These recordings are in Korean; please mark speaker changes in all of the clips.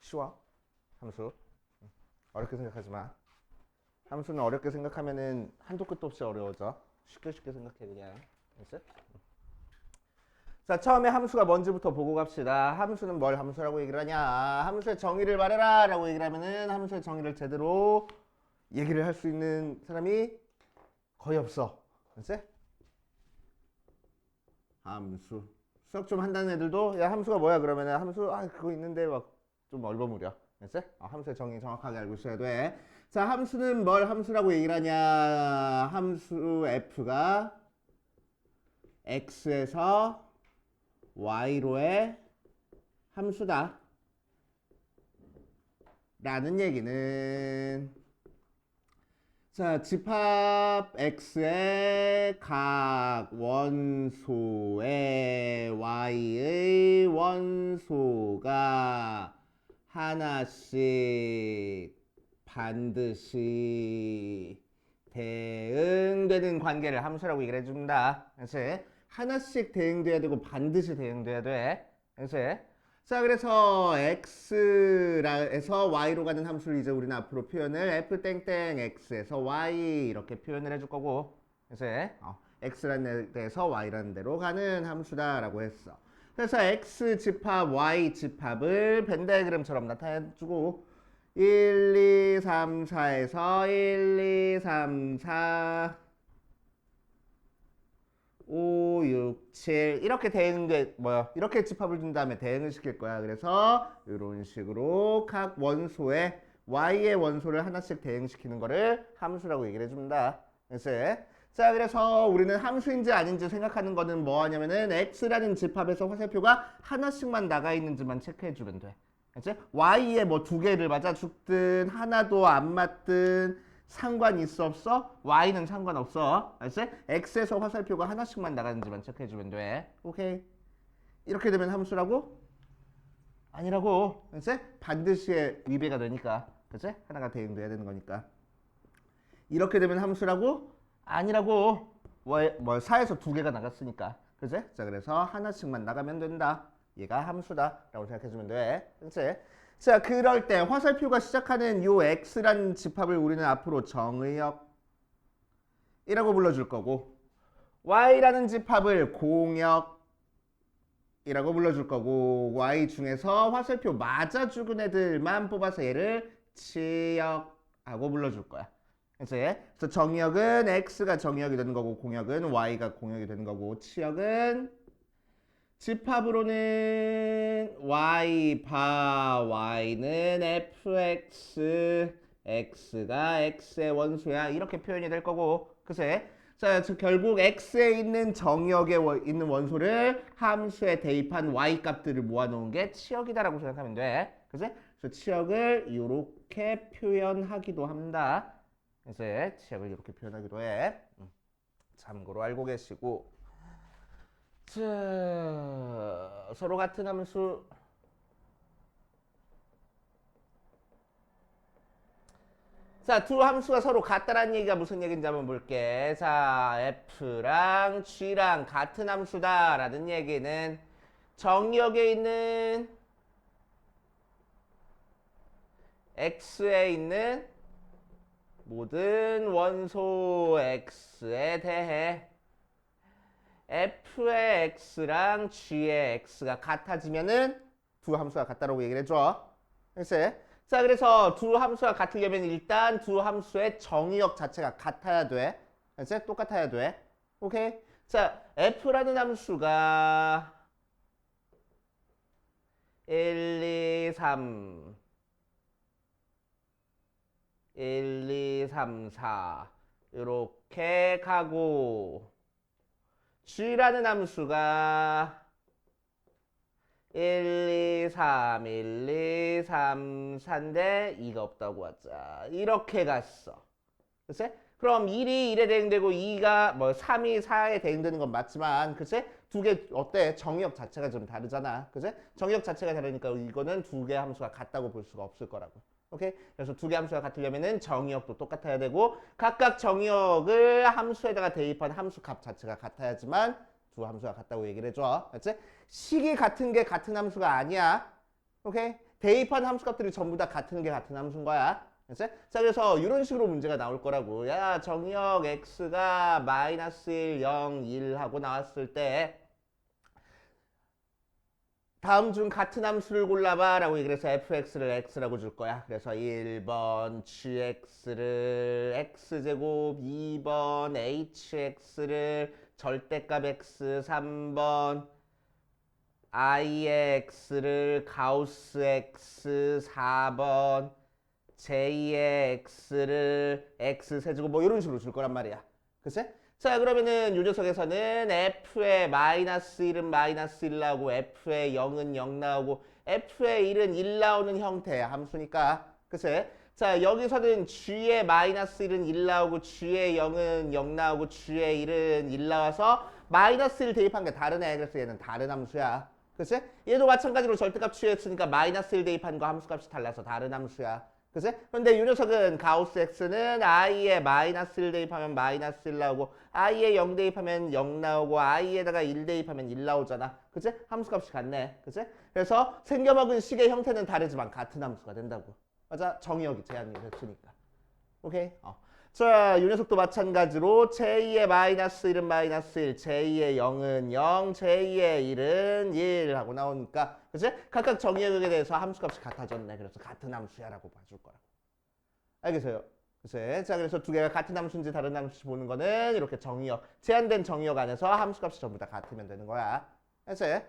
Speaker 1: 쉬워. 함수. 어렵게 생각하지 마. 함수는 어렵게 생각하면은 한도 끝도 없이 어려워져. 쉽게 생각해 그냥. 알았어? 자, 처음에 함수가 뭔지부터 보고 갑시다. 함수는 뭘 함수라고 얘기를 하냐? 함수의 정의를 말해라 라고 얘기를 하면은 함수의 정의를 제대로 얘기를 할 수 있는 사람이 거의 없어. 알았지? 함수. 수학 좀 한다는 애들도 야 함수가 뭐야 그러면은 함수 그거 있는데 막 좀 얼버무려. 알았지? 함수의 정의 정확하게 알고 있어야 돼. 자, 함수는 뭘 함수라고 얘기를 하냐? 함수 f가 x에서 y로의 함수다 라는 얘기는 자, 집합 x의 각 원소의 y의 원소가 하나씩 반드시 대응되는 관계를 함수라고 얘기를 해줍니다. 그래서 하나씩 대응돼야 되고 반드시 대응돼야 돼. 그래서 자, 그래서 x에서 y로 가는 함수를 이제 우리는 앞으로 표현을 f 땡땡 x에서 y 이렇게 표현을 해줄 거고, 그래서 x라는 데에서 y라는 데로 가는 함수다라고 했어. 그래서 x 집합 y 집합을 벤 다이그램처럼 나타내주고 1, 2, 3, 4에서 1, 2, 3, 4 5, 6, 7 이렇게 이렇게 집합을 준 다음에 대응을 시킬 거야. 그래서 이런 식으로 각 원소에 y의 원소를 하나씩 대응시키는 거를 함수라고 얘기를 해줍니다. 그래서 우리는 함수인지 아닌지 생각하는 거는 뭐 하냐면은 x라는 집합에서 화살표가 하나씩만 나가 있는지만 체크해 주면 돼. 그치? y에 뭐 두 개를 맞아 죽든 하나도 안 맞든 상관 있어 없어? y는 상관없어. 알았지? x에서 화살표가 하나씩만 나가는지만 체크해주면 돼. 오케이. 이렇게 되면 함수라고? 아니라고. 알았지? 반드시 위배가 되니까. 그치? 하나가 대응돼야 되는 거니까. 이렇게 되면 함수라고? 아니라고. 뭐 4에서 두 개가 나갔으니까. 그치? 자, 그래서 하나씩만 나가면 된다. 얘가 함수다 라고 생각해주면 돼. 그치? 자, 그럴 때 화살표가 시작하는 요 x라는 집합을 우리는 앞으로 정의역이라고 불러줄 거고 y라는 집합을 공역이라고 불러줄 거고 y 중에서 화살표 맞아 죽은 애들만 뽑아서 얘를 치역하고 불러줄 거야. 그래서 정역은 x가 정역이 되는 거고 공역은 y가 공역이 되는 거고 치역은 집합으로는 y 바 y는 fx x가 x의 원소야 이렇게 표현이 될 거고 그새 자 결국 x에 있는 정역에 있는 원소를 함수에 대입한 y 값들을 모아놓은 게 치역이다라고 생각하면 돼. 그래서 치역을 이렇게 표현하기도 합니다. 그래서 치역을 이렇게 표현하기도 해. 참고로 알고 계시고. 자, 서로 같은 함수 자, 두 함수가 서로 같다라는 얘기가 무슨 얘기인지 한번 볼게. 자, f랑 g랑 같은 함수다라는 얘기는 정역에 있는 x에 있는 모든 원소 x에 대해 f의 x랑 g의 x가 같아지면은 두 함수가 같다라고 얘기를 해줘. 자, 그래서 두 함수가 같으려면 일단 두 함수의 정의역 자체가 같아야 돼. 똑같아야 돼. 오케이? 자, f라는 함수가 1, 2, 3 1, 2, 3, 4 이렇게 가고 g라는 함수가 1, 2, 3, 1, 2, 3, 4인데 2가 없다고 하자. 이렇게 갔어. 그치? 그럼 1이 1에 대응되고 2가 3이 4에 대응되는 건 맞지만 그치? 두 개 어때? 정의역 자체가 좀 다르잖아. 그치? 정의역 자체가 다르니까 이거는 두 개 함수가 같다고 볼 수가 없을 거라고. 오케이? 그래서 두 개 함수가 같으려면은 정의역도 똑같아야 되고 각각 정의역을 함수에다가 대입한 함수 값 자체가 같아야지만 두 함수가 같다고 얘기를 해줘. 맞지? 식이 같은 게 같은 함수가 아니야. 오케이? 대입한 함수값들이 전부 다 같은 게 같은 함수인 거야. 알았지? 자, 그래서 이런 식으로 문제가 나올 거라고. 야, 정의역 x가 마이너스 1, 0, 1 하고 나왔을 때 다음 중 같은 함수를 골라봐 라고 얘기를 해서 fx를 x라고 줄 거야. 그래서 1번 gx를 x제곱, 2번 hx를 절대값 x, 3번 i의 x를 가우스 x, 4번 j의 x를 x 세제곱 뭐 이런 식으로 줄 거란 말이야. 그치? 자, 그러면은 요 녀석에서는 f의 마이너스 1은 마이너스 1 나오고 f의 0은 0 나오고 f의 1은 1 나오는 형태의 함수니까. 그치? 자, 여기서는 g의 마이너스 1은 1 나오고 g의 0은 0 나오고 g의 1은 1 나와서 마이너스 1 대입한 게 다르네. 그래서 얘는 다른 함수야. 그치? 얘도 마찬가지로 절대값 취했으니까 마이너스 1 대입한 거 함수값이 달라서 다른 함수야. 그치? 근데 이 녀석은 가우스 x는 i에 마이너스 1 대입하면 마이너스 1 나오고 i에 0 대입하면 0 나오고 i에다가 1 대입하면 1 나오잖아. 그치? 함수값이 같네. 그치? 그래서 생겨먹은 식의 형태는 다르지만 같은 함수가 된다고. 맞아? 정의역이 제한이 됐으니까. 오케이? 자, 이 녀석도 마찬가지로 j2의 마이너스 1은 마이너스 1, j2의 0은 0, j2의 1은 1 하고 나오니까 그치? 각각 정의역에 대해서 함수값이 같아졌네. 그래서 같은 함수야 라고 봐줄 거라고. 알겠어요? 그치? 자, 그래서 두 개가 같은 함수인지 다른 함수인지 보는 거는 이렇게 정의역, 제한된 정의역 안에서 함수값이 전부 다 같으면 되는 거야. 알겠지?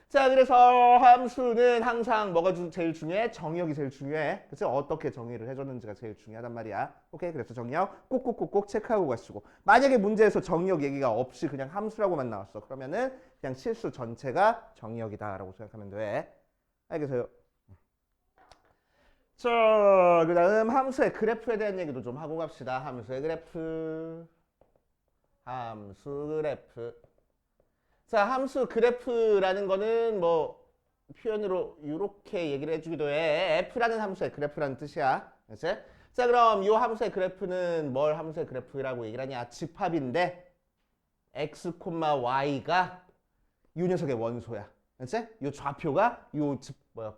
Speaker 1: 자, 그래서 함수는 항상 뭐가 제일 중요해? 정의역이 제일 중요해. 그치? 어떻게 정의를 해줬는지가 제일 중요하단 말이야. 오케이? 그래서 정의역 꼭꼭꼭꼭 체크하고 가시고. 만약에 문제에서 정의역 얘기가 없이 그냥 함수라고만 나왔어. 그러면은 그냥 실수 전체가 정의역이다라고 생각하면 돼. 알겠어요? 자, 그 다음 함수의 그래프에 대한 얘기도 좀 하고 갑시다. 함수의 그래프. 함수 그래프. 자, 함수 그래프라는 거는 뭐 표현으로 이렇게 얘기를 해주기도 해. f라는 함수의 그래프라는 뜻이야. 그치? 자, 그럼 이 함수의 그래프는 뭘 함수의 그래프라고 얘기를 하냐? 집합인데 x, y가 이 녀석의 원소야. 그치? 이 좌표가 이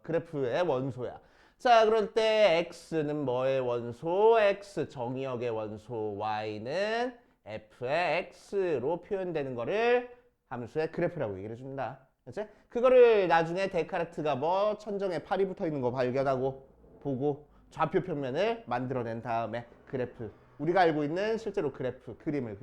Speaker 1: 그래프의 원소야. 자, 그럴 때 x는 뭐의 원소? x 정의역의 원소, y는 f의 x로 표현되는 거를 함수의 그래프라고 얘기를 해준다. 그치? 그거를 나중에 데카르트가 뭐 천정에 팔이 붙어 있는 거 발견하고 보고 좌표 평면을 만들어낸 다음에 그래프, 우리가 알고 있는 실제로 그래프 그림을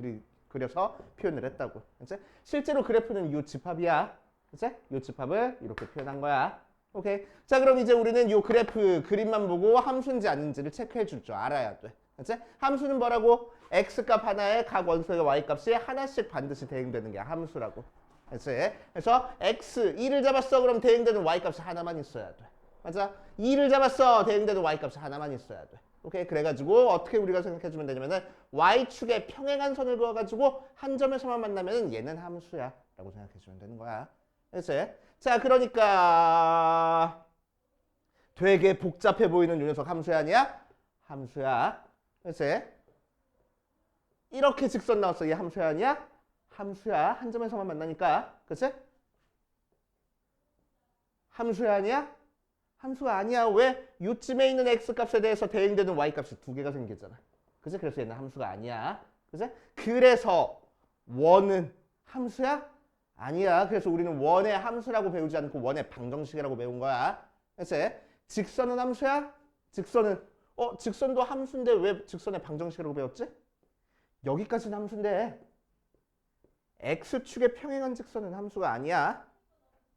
Speaker 1: 그려서 표현을 했다고. 그치? 실제로 그래프는 이 집합이야. 그치? 이 집합을 이렇게 표현한 거야. 오케이. 자, 그럼 이제 우리는 이 그래프 그림만 보고 함수인지 아닌지를 체크해 줄 줄 알아야 돼. 그치? 함수는 뭐라고? x값 하나에 각 원소의 y값이 하나씩 반드시 대응되는 게 함수라고. 그치? 그래서 x 2를 잡았어. 그럼 대응되는 y값이 하나만 있어야 돼. 맞아? 2를 잡았어. 대응되는 y값이 하나만 있어야 돼. 오케이? 그래가지고 어떻게 우리가 생각해주면 되냐면은 y축에 평행한 선을 그어가지고 한 점에서만 만나면은 얘는 함수야 라고 생각해주면 되는 거야. 그치? 자, 그러니까 되게 복잡해 보이는 이 녀석 함수야 아니야? 함수야. 그치? 이렇게 직선 나왔어. 얘 함수야 아니야? 함수야. 한 점에서만 만나니까. 그치? 함수야 아니야? 함수가 아니야. 왜? 요쯤에 있는 x값에 대해서 대응되는 y값이 두 개가 생겼잖아. 그치? 그래서 얘는 함수가 아니야. 그치? 그래서 원은 함수야? 아니야. 그래서 우리는 원의 함수라고 배우지 않고 원의 방정식이라고 배운 거야. 그치? 직선은 함수야? 직선은 직선도 함수인데 왜 직선의 방정식이라고 배웠지? 여기까지는 함수인데 x축에 평행한 직선은 함수가 아니야.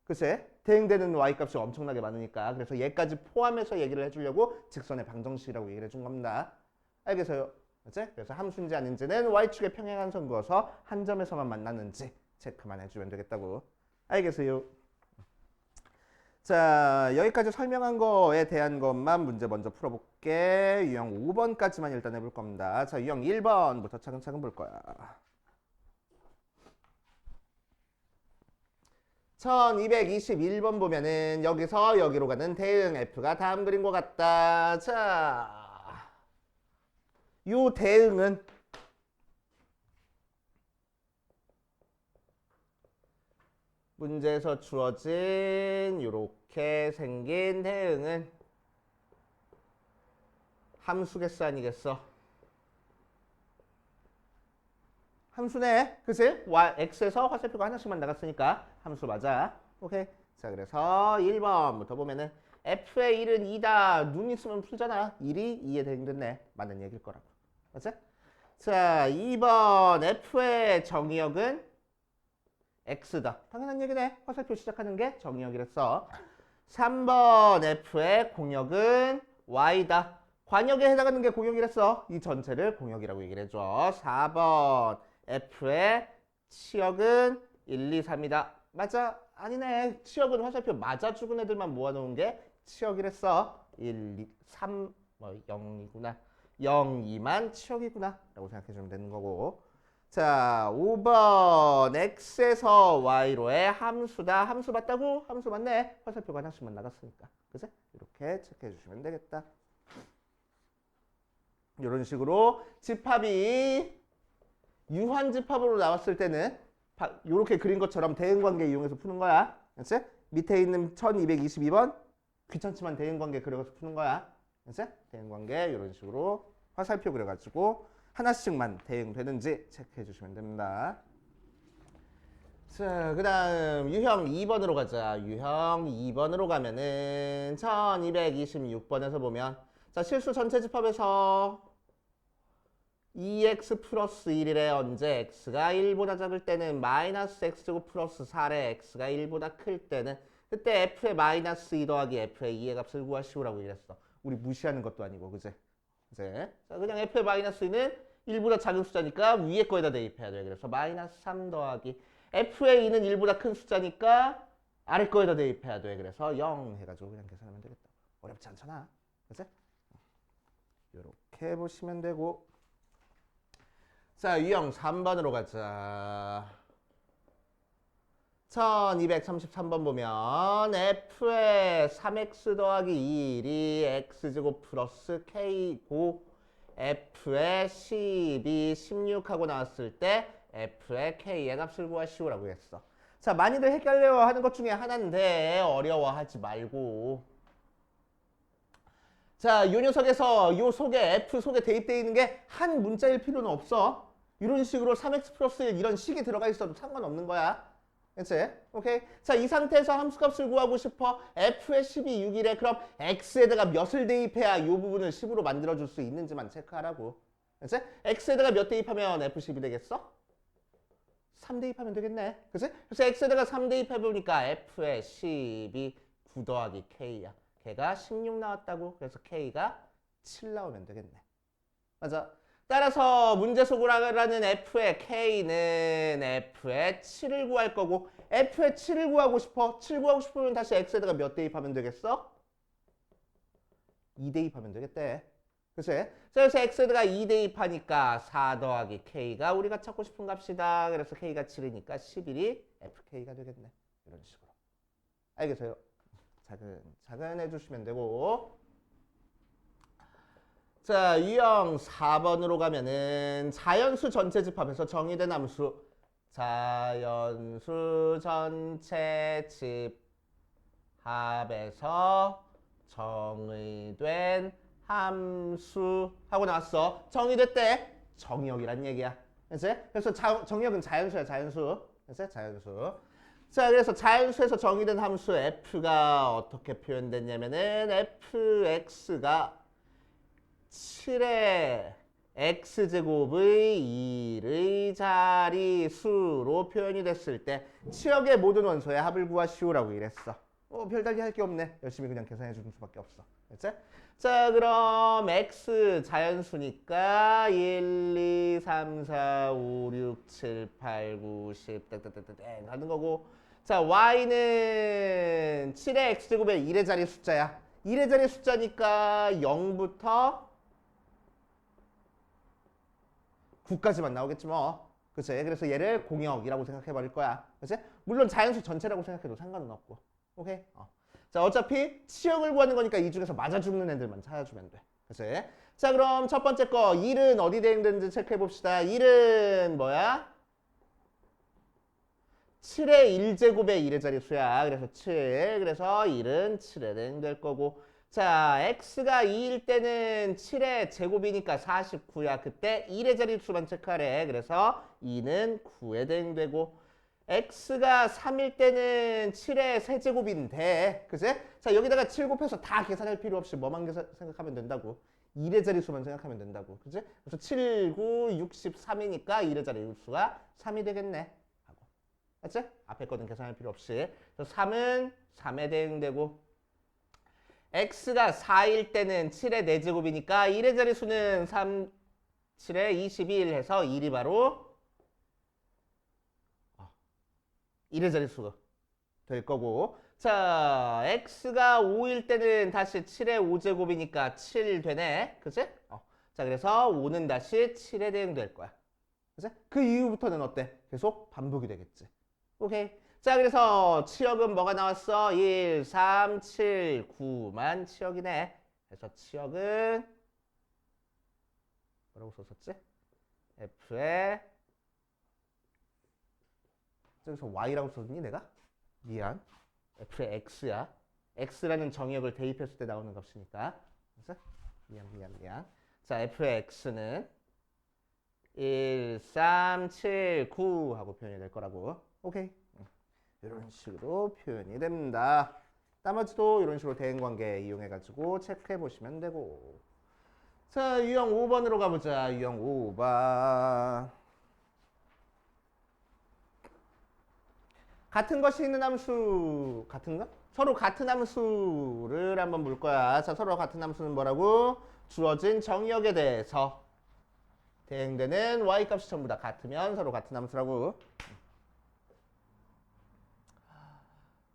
Speaker 1: 그치? 대응되는 y값이 엄청나게 많으니까. 그래서 얘까지 포함해서 얘기를 해주려고 직선의 방정식이라고 얘기를 해준 겁니다. 알겠어요? 그치? 그래서 함수인지 아닌지는 y축에 평행한 선 그어서 한 점에서만 만났는지 체크만 해주면 되겠다고. 알겠어요? 자, 여기까지 설명한 거에 대한 것만 문제 먼저 풀어볼게. 유형 5번까지만 일단 해볼 겁니다. 자, 유형 1번부터 차근차근 볼 거야. 1221번 보면은 여기서 여기로 가는 대응 F가 다음 그림과 같다. 자, 요 대응은 문제에서 주어진 요렇게 이렇게 생긴 대응은 함수겠어 아니겠어? 함수네. 그치? x에서 화살표가 하나씩만 나갔으니까 함수 맞아. 오케이. 자, 그래서 1번부터 보면은 f의 1은 2다. 눈 있으면 풀잖아. 1이 2에 대응됐네. 맞는 얘기일 거라고. 맞지? 자, 2번 f의 정의역은 x다. 당연한 얘기네. 화살표 시작하는 게 정의역이랬어. 3번 f의 공역은 y다. 관역에 해당하는 게 공역이랬어. 이 전체를 공역이라고 얘기를 해줘. 4번 f의 치역은 1, 2, 3이다. 맞아? 아니네. 치역은 화살표 맞아 죽은 애들만 모아놓은 게 치역이랬어. 1, 2, 3, 0이구나. 0, 2만 치역이구나. 라고 생각해주면 되는 거고. 자, 5번 x에서 y로의 함수다. 함수 맞다고? 함수 맞네. 화살표가 하나씩만 나갔으니까. 그치? 이렇게 체크해 주시면 되겠다. 이런 식으로 집합이 유한집합으로 나왔을 때는 이렇게 그린 것처럼 대응관계 이용해서 푸는 거야. 그치? 밑에 있는 1222번 귀찮지만 대응관계 그려서 푸는 거야. 그치? 대응관계 이런 식으로 화살표 그려가지고 하나씩만 대응되는지 체크해 주시면 됩니다. 자, 그 다음 유형 2번으로 가자. 유형 2번으로 가면은 1226번에서 보면 자, 실수 전체 집합에서 2x 플러스 1이래. 언제 x가 1보다 작을 때는 마이너스 x제곱 플러스 4래. x가 1보다 클 때는 그때 f의 마이너스 2 더하기 f의 2의 값을 구하시오라고 얘기했어. 우리 무시하는 것도 아니고, 그제? 이제 자, 그냥 f의 마이너스 2는 1보다 작은 숫자니까 위에 거에다 대입해야 돼. 그래서 마이너스 3 더하기 f의 2는 1보다 큰 숫자니까 아래 거에다 대입해야 돼. 그래서 0 해가지고 그냥 계산하면 되겠다. 어렵지 않잖아. 그치? 이렇게 보시면 되고. 자, 유형 3번으로 가자. 1233번 보면 f의 3x 더하기 1이 x제곱 플러스 k고 f의 12, 16하고 나왔을 때 f의 k의 값을 구하시오라고 했어. 자, 많이들 헷갈려하는 것 중에 하나인데 어려워하지 말고. 자, 이 녀석에서 이 속에 f 속에 대입되어 있는 게 한 문자일 필요는 없어. 이런 식으로 3x 플러스 1 이런 식이 들어가 있어도 상관없는 거야. 그치? 오케이? 자, 이 상태에서 함수값을 구하고 싶어. f의 10이 6이래. 그럼 x에다가 몇을 대입해야 이 부분을 10으로 만들어줄 수 있는지만 체크하라고. 그치? x에다가 몇 대입하면 f10이 되겠어? 3 대입하면 되겠네. 그치? 그래서 x에다가 3 대입해보니까 f의 10이 9 더하기 k야. 걔가 16 나왔다고. 그래서 k가 7 나오면 되겠네. 맞아. 따라서 문제 소구라는 f의 k는 f의 7을 구할 거고 f의 7을 구하고 싶어. 7 구하고 싶으면 다시 x에다가 몇 대입하면 되겠어? 2 대입하면 되겠대. 그치? 그래서 x에다가 2 대입하니까 4 더하기 k가 우리가 찾고 싶은 값이다. 그래서 k가 7이니까 11이 fk가 되겠네. 이런 식으로. 알겠어요? 차근차근 해주시면 되고. 자, 유형 4번으로 가면은 자연수 전체 집합에서 정의된 함수. 자연수 전체 집합에서 정의된 함수 하고 나왔어. 정의됐대. 정의역이란 얘기야. 그치? 그래서 정의역은 자연수야, 자연수. 그치? 자연수. 자, 그래서 자연수에서 정의된 함수 f가 어떻게 표현됐냐면은 fx가 7의 x제곱의 1의 자리수로 표현이 됐을 때 치역의 모든 원소의 합을 구하시오라고 이랬어. 별달리 할 게 없네. 열심히 그냥 계산해 주는 수밖에 없어. 됐지? 자, 그럼 x 자연수니까 1, 2, 3, 4, 5, 6, 7, 8, 9, 10 땡땡땡땡 하는 거고. 자, y는 7의 x제곱의 1의 자리 숫자야. 1의 자리 숫자니까 0부터 9까지만 나오겠지 뭐. 그치? 그래서 얘를 공역이라고 생각해 버릴 거야. 그치? 물론 자연수 전체라고 생각해도 상관은 없고. 오케이? 자, 어차피 치역을 구하는 거니까 이 중에서 맞아 죽는 애들만 찾아주면 돼. 그치? 자, 그럼 첫 번째 거 1은 어디 대응되는지 체크해 봅시다. 1은 뭐야? 7의 1제곱의 1의 자릿수야. 그래서 7. 그래서 1은 7에 대응될 거고. 자, x가 2일 때는 7의 제곱이니까 49야. 그때 1의 자릿수만 체크하래. 그래서 2는 9에 대응되고. x가 3일 때는 7의 세제곱인데, 그치? 자, 여기다가 7 곱해서 다 계산할 필요 없이 뭐만 생각하면 된다고. 1의 자릿수만 생각하면 된다고. 그치? 그래서 7, 9, 63이니까 1의 자릿수가 3이 되겠네. 하고. 맞지? 앞에 거는 계산할 필요 없이. 그래서 3은 3에 대응되고, x가 4일 때는 7의 4제곱이니까 1의 자릿수는 3, 7에 21 해서 1이 바로 1의 자릿수가 될 거고. 자, x가 5일 때는 다시 7의 5제곱이니까 7 되네. 그치? 자, 그래서 5는 다시 7에 대응될 거야. 그치? 그 이후부터는 어때? 계속 반복이 되겠지. 오케이. 자, 그래서 치역은 뭐가 나왔어? 1, 3, 7, 9만 치역이네. 그래서 치역은 뭐라고 썼었지? f의 저기서 y라고 썼니 내가? 미안. f의 x야. x라는 정의역을 대입했을 때 나오는 값이니까. 그래서 미안. 자, f의 x는 1, 3, 7, 9 하고 표현이 될 거라고. 오케이. 이런 식으로 표현이 됩니다. 나머지도 이런 식으로 대응관계 이용해가지고 체크해 보시면 되고. 자, 유형 5번으로 가보자. 유형 5번. 같은 것이 있는 함수, 같은가? 서로 같은 함수를 한번 볼 거야. 자, 서로 같은 함수는 뭐라고? 주어진 정의역에 대해서 대응되는 y값이 전부 다 같으면 서로 같은 함수라고.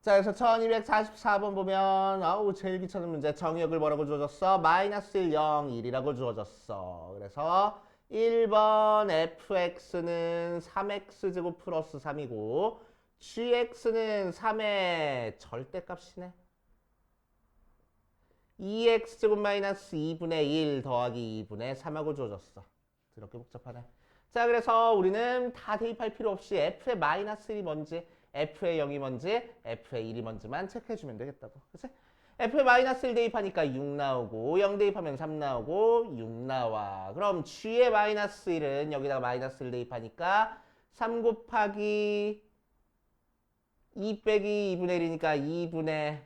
Speaker 1: 자, 그래서 1244번 보면 제일 귀찮은 문제. 정의역을 뭐라고 주어졌어? 마이너스 1, 0, 1이라고 주어졌어. 그래서 1번 fx는 3x제곱 플러스 3이고 gx는 3의 절대값이네. 2x제곱 마이너스 2분의 1 더하기 2분의 3하고 주어졌어. 이렇게 복잡하네. 자, 그래서 우리는 다 대입할 필요 없이 f의 마이너스 1이 뭔지, f의 0이 뭔지, f의 1이 뭔지만 체크해주면 되겠다고. 그치? f의 마이너스 1 대입하니까 6 나오고 0 대입하면 3 나오고 6 나와. 그럼 g의 마이너스 1은 여기다가 마이너스 1 대입하니까 3 곱하기 2 빼기 2분의 1이니까 2분의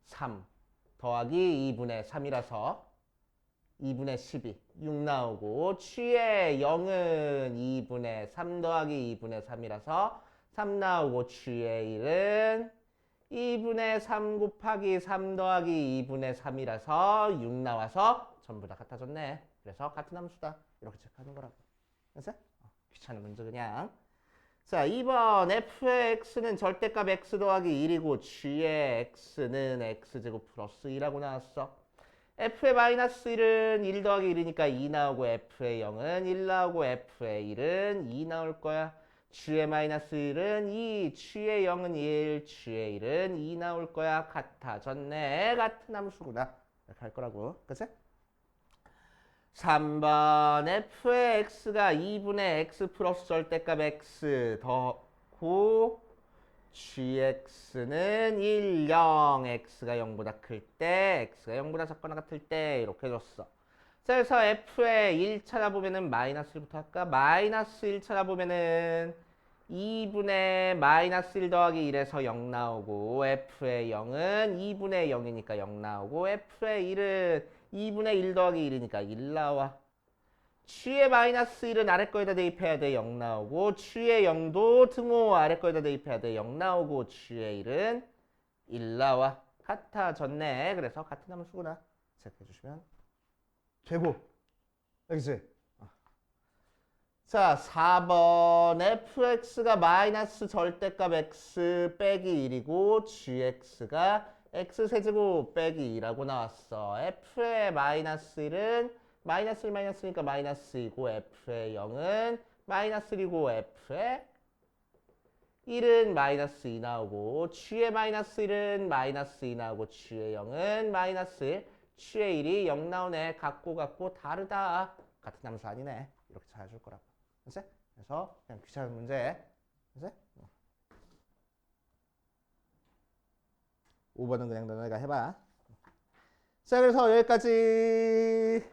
Speaker 1: 3 더하기 2분의 3이라서 2분의 12, 6 나오고 취의 0은 2분의 3 더하기 2분의 3이라서 3 나오고 취의 1은 2분의 3 곱하기 3 더하기 2분의 3이라서 6 나와서 전부 다 같아졌네. 그래서 같은 함수다. 이렇게 체크하는 거라고. 그래서 귀찮은 문제 그냥. 자, 2번 f의 x는 절대값 x 더하기 1이고 g의 x는 x제곱 플러스 2라고 나왔어. f의 마이너스 1은 1 더하기 1이니까 2 나오고 f의 0은 1 나오고 f의 1은 2 나올 거야. g의 마이너스 1은 2, g의 0은 1, g의 1은 2 나올 거야. 같아졌네. 같은 함수구나. 이렇게 할 거라고. 그치? 3번 f의 x가 2분의 x 플러스 절대값 x 더고 gx는 1, 0, x가 0보다 클 때, x가 0보다 작거나 같을 때 이렇게 줬어. 자, 그래서 f의 1 찾아보면은 마이너스 1부터 할까? 마이너스 1 찾아보면은 2분의 마이너스 1 더하기 1에서 0 나오고 f의 0은 2분의 0이니까 0 나오고 f의 1은 2분의 1 더하기 1이니까 1 나와. 취의 마이너스 1은 아래 거에다 대입해야 돼. 0 나오고 취의 0도 등호 아래 거에다 대입해야 돼. 0 나오고 취의 1은 1 나와. 같아졌네. 그래서 같은 함수구나. 체크해 주시면 되고. 알겠지? 자, 4번 fx가 마이너스 절대값 x 빼기 1이고 gx가 x세제곱 빼기 2라고 나왔어. f의 마이너스 1은 마이너스 1 마이너스니까 마이너스 2고 f의 0은 마이너스 1이고 f의 1은 마이너스 2 나오고 g의 마이너스 1은 마이너스 2 나오고 g의 0은 마이너스 1, C의 1이 0 나오네. 같고 다르다. 같은 함수 아니네. 이렇게 찾아줄 거라고. 그치? 그래서 그냥 귀찮은 문제. 그치? 5번은 그냥 너네가 해봐. 자, 그래서 여기까지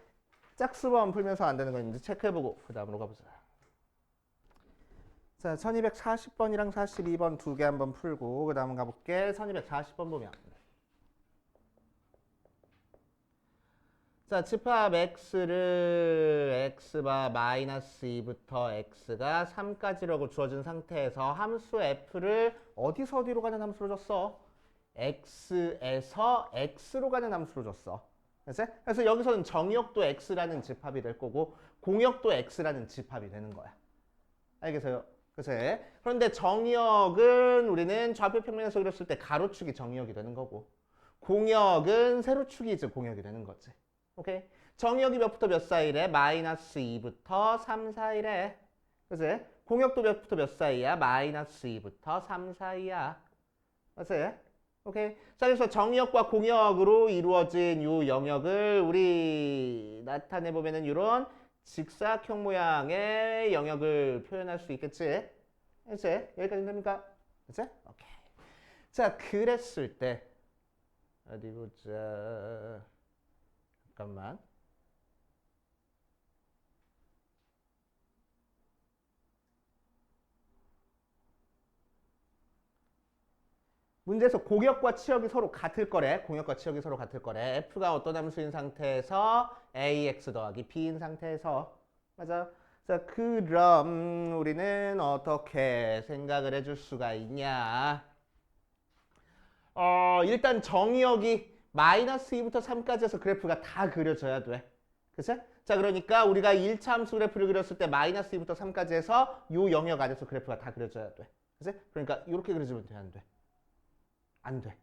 Speaker 1: 짝수번 풀면서 안 되는 거 있는지 체크해보고 그 다음으로 가보자. 자, 1240번이랑 42번 두 개 한번 풀고 그 다음 가볼게. 1240번 보면 자, 집합 x를 x바 마이너스 2부터 x가 3까지라고 주어진 상태에서 함수 f를 어디서 어디로 가는 함수로 줬어? x에서 x로 가는 함수로 줬어. 그래서 여기서는 정역도 x라는 집합이 될 거고 공역도 x라는 집합이 되는 거야. 알겠어요? 그치? 그런데 정역은 우리는 좌표 평면에서 그렸을 때 가로축이 정역이 되는 거고 공역은 세로축이 즉 공역이 되는 거지. 오케이? 정역이 몇부터 몇 사이래? 마이너스 2부터 3 사이래. 그치? 공역도 몇부터 몇 사이야? 마이너스 2부터 3 사이야. 그치? 오케이? 자, 그래서 정역과 공역으로 이루어진 이 영역을 우리 나타내보면은 이런 직사각형 모양의 영역을 표현할 수 있겠지? 그치? 여기까지 됩니까? 그치? 오케이. 자, 그랬을 때 어디 보자. 잠깐만. 문제에서 공역과 치역이 서로 같을 거래. 공역과 치역이 서로 같을 거래. f가 어떤 함수인 상태에서 ax 더하기 b인 상태에서. 맞아. 자, 그럼 우리는 어떻게 생각을 해줄 수가 있냐. 일단 정역이 마이너스 2부터 3까지 해서 그래프가 다 그려져야 돼. 그치? 자, 그러니까 우리가 1차 함수 그래프를 그렸을 때 마이너스 2부터 3까지 해서 요 영역 안에서 그래프가 다 그려져야 돼. 그치? 그러니까 이렇게 그려지면 돼, 안 돼? 안 돼.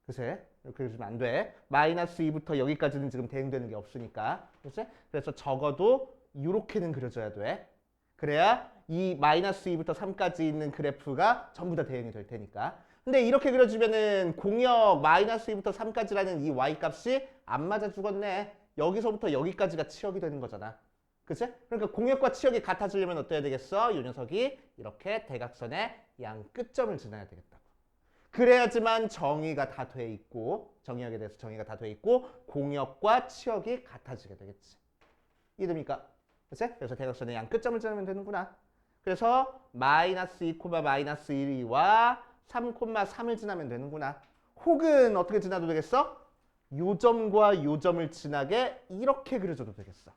Speaker 1: 그치? 이렇게 그려지면 안 돼. 마이너스 2부터 여기까지는 지금 대응되는 게 없으니까. 그치? 그래서 적어도 이렇게는 그려져야 돼. 그래야 이 마이너스 2부터 3까지 있는 그래프가 전부 다 대응이 될 테니까. 근데 이렇게 그려주면은 공역 마이너스 2부터 3까지라는 이 y 값이 안 맞아 죽었네. 여기서부터 여기까지가 치역이 되는 거잖아. 그치? 그러니까 공역과 치역이 같아지려면 어때야 되겠어? 이 녀석이 이렇게 대각선의 양 끝점을 지나야 되겠다고. 그래야지만 정의가 다 돼 있고 정의역에 대해서 정의가 다 돼 있고 공역과 치역이 같아지게 되겠지. 이해됩니까? 그치? 그래서 대각선의 양 끝점을 지나면 되는구나. 그래서 마이너스 2, 마이너스 1과 3, 3을 지나면 되는구나. 혹은 어떻게 지나도 되겠어? 요 점과 요 점을 지나게 이렇게 그려줘도 되겠어.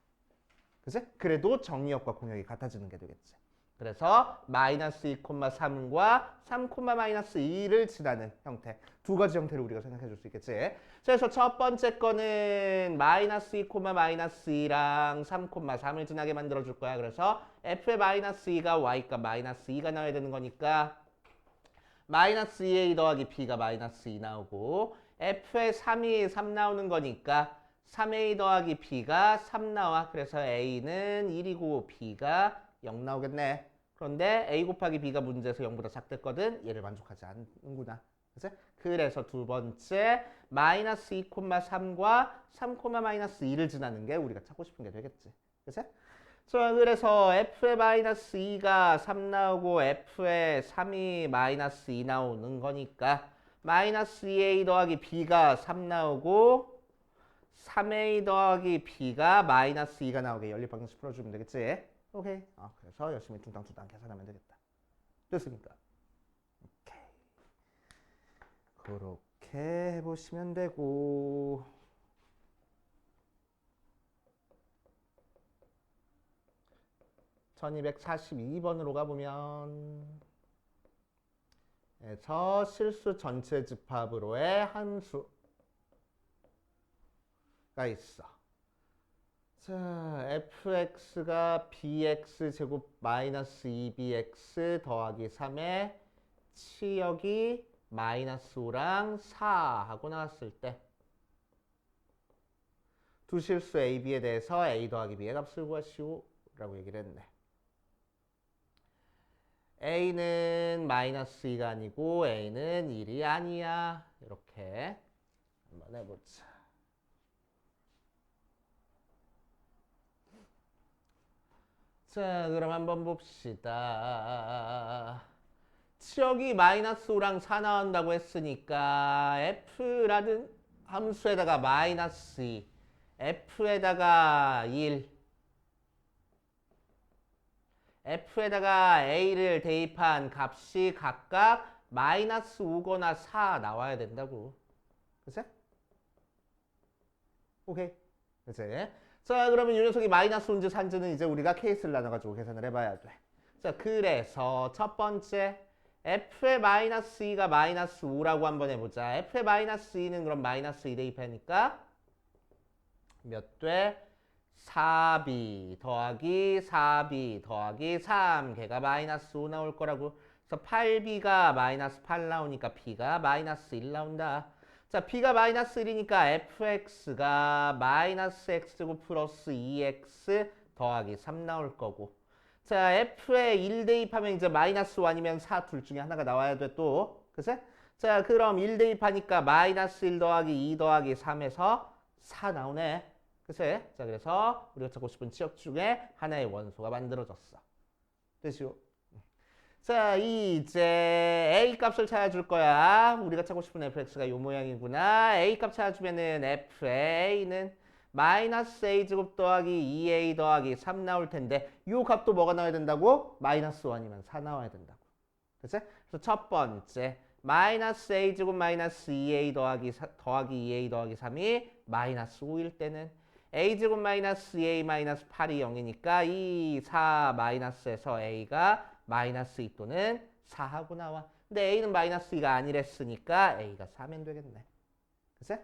Speaker 1: 그치? 그래도 정의역과 공역이 같아지는 게 되겠지. 그래서 마이너스 2, 3과 3, 마이너스 2를 지나는 형태. 두 가지 형태를 우리가 생각해 줄 수 있겠지. 그래서 첫 번째 거는 마이너스 2, 마이너스 2랑 3, 3을 지나게 만들어 줄 거야. 그래서 f의 마이너스 2가 y값 마이너스 2가 나와야 되는 거니까 마이너스 2a 더하기 b가 마이너스 2 나오고 f의 3이 3 나오는 거니까 3a 더하기 b가 3 나와. 그래서 a는 1이고 b가 0 나오겠네. 그런데 a 곱하기 b가 문제에서 0보다 작댔거든. 얘를 만족하지 않는구나. 그치? 그래서 두 번째 마이너스 2, 3과 3, 마이너스 2를 지나는 게 우리가 찾고 싶은 게 되겠지. 그치? 자, 그래서 f의 마이너스 2가 3 나오고 f의 3이 마이너스 2 나오는 거니까 마이너스 2a 더하기 b가 3 나오고 3a 더하기 b가 마이너스 2가 나오게 연립방정식 풀어주면 되겠지. 오케이. 그래서 열심히 뚱땅뚱땅 계산하면 되겠다. 됐습니까? 오케이. 그렇게 해보시면 되고 1242번으로 가보면 에서 실수 전체 집합으로의 함수가 있어. 자, fx가 bx 제곱 마이너스 2bx 더하기 3의 치역이 마이너스 5랑 4 하고 나왔을 때 두 실수 a, b에 대해서 a 더하기 b의 값을 구하시오 라고 얘기를 했네. a는 마이너스 2가 아니고 a는 1이 아니야. 이렇게 한번 해보자. 자, 그럼 한번 봅시다. 여기 마이너스 5랑 4 나온다고 했으니까 f라는 함수에다가 마이너스 2, f에다가 1, f에다가 a를 대입한 값이 각각 마이너스 5거나 4 나와야 된다고. 그치? 오케이. 그치? 자, 그러면 이 녀석이 마이너스 5인지 3인지는 이제 우리가 케이스를 나눠가지고 계산을 해봐야 돼. 자, 그래서 첫 번째 f의 마이너스 2가 마이너스 5라고 한번 해보자. f의 마이너스 2는 그럼 마이너스 2 대입하니까 몇 돼? 4b 더하기 4b 더하기 3 걔가 마이너스 5 나올 거라고. 그래서 8b가 마이너스 8 나오니까 b가 마이너스 1 나온다. 자, b가 마이너스 1이니까 fx가 마이너스 x제곱 플러스 2x 더하기 3 나올 거고. 자, f에 1 대입하면 이제 마이너스 5 아니면 4 둘 중에 하나가 나와야 돼 또. 그치? 자, 그럼 1 대입하니까 마이너스 1 더하기 2 더하기 3에서 4 나오네. 그치? 자, 그래서 우리가 찾고 싶은 치역 중에 하나의 원소가 만들어졌어. 됐죠? 자, 이제 a 값을 찾아줄 거야. 우리가 찾고 싶은 fx가 요 모양이구나. a 값 찾아주면은 fa는 마이너스 a 제곱 더하기 2a 더하기 3 나올 텐데 요 값도 뭐가 나와야 된다고? 마이너스 1이면 4 나와야 된다고. 그치? 그래서 첫 번째 마이너스 a 제곱 마이너스 2a 더하기 2a 더하기 3이 마이너스 5일 때는 a 제곱 마이너스 2a 마이너스 8이 0이니까 이 4 마이너스에서 a가 마이너스 2 또는 4하고 나와. 근데 a는 마이너스 2가 아니랬으니까 a가 4면 되겠네. 그치?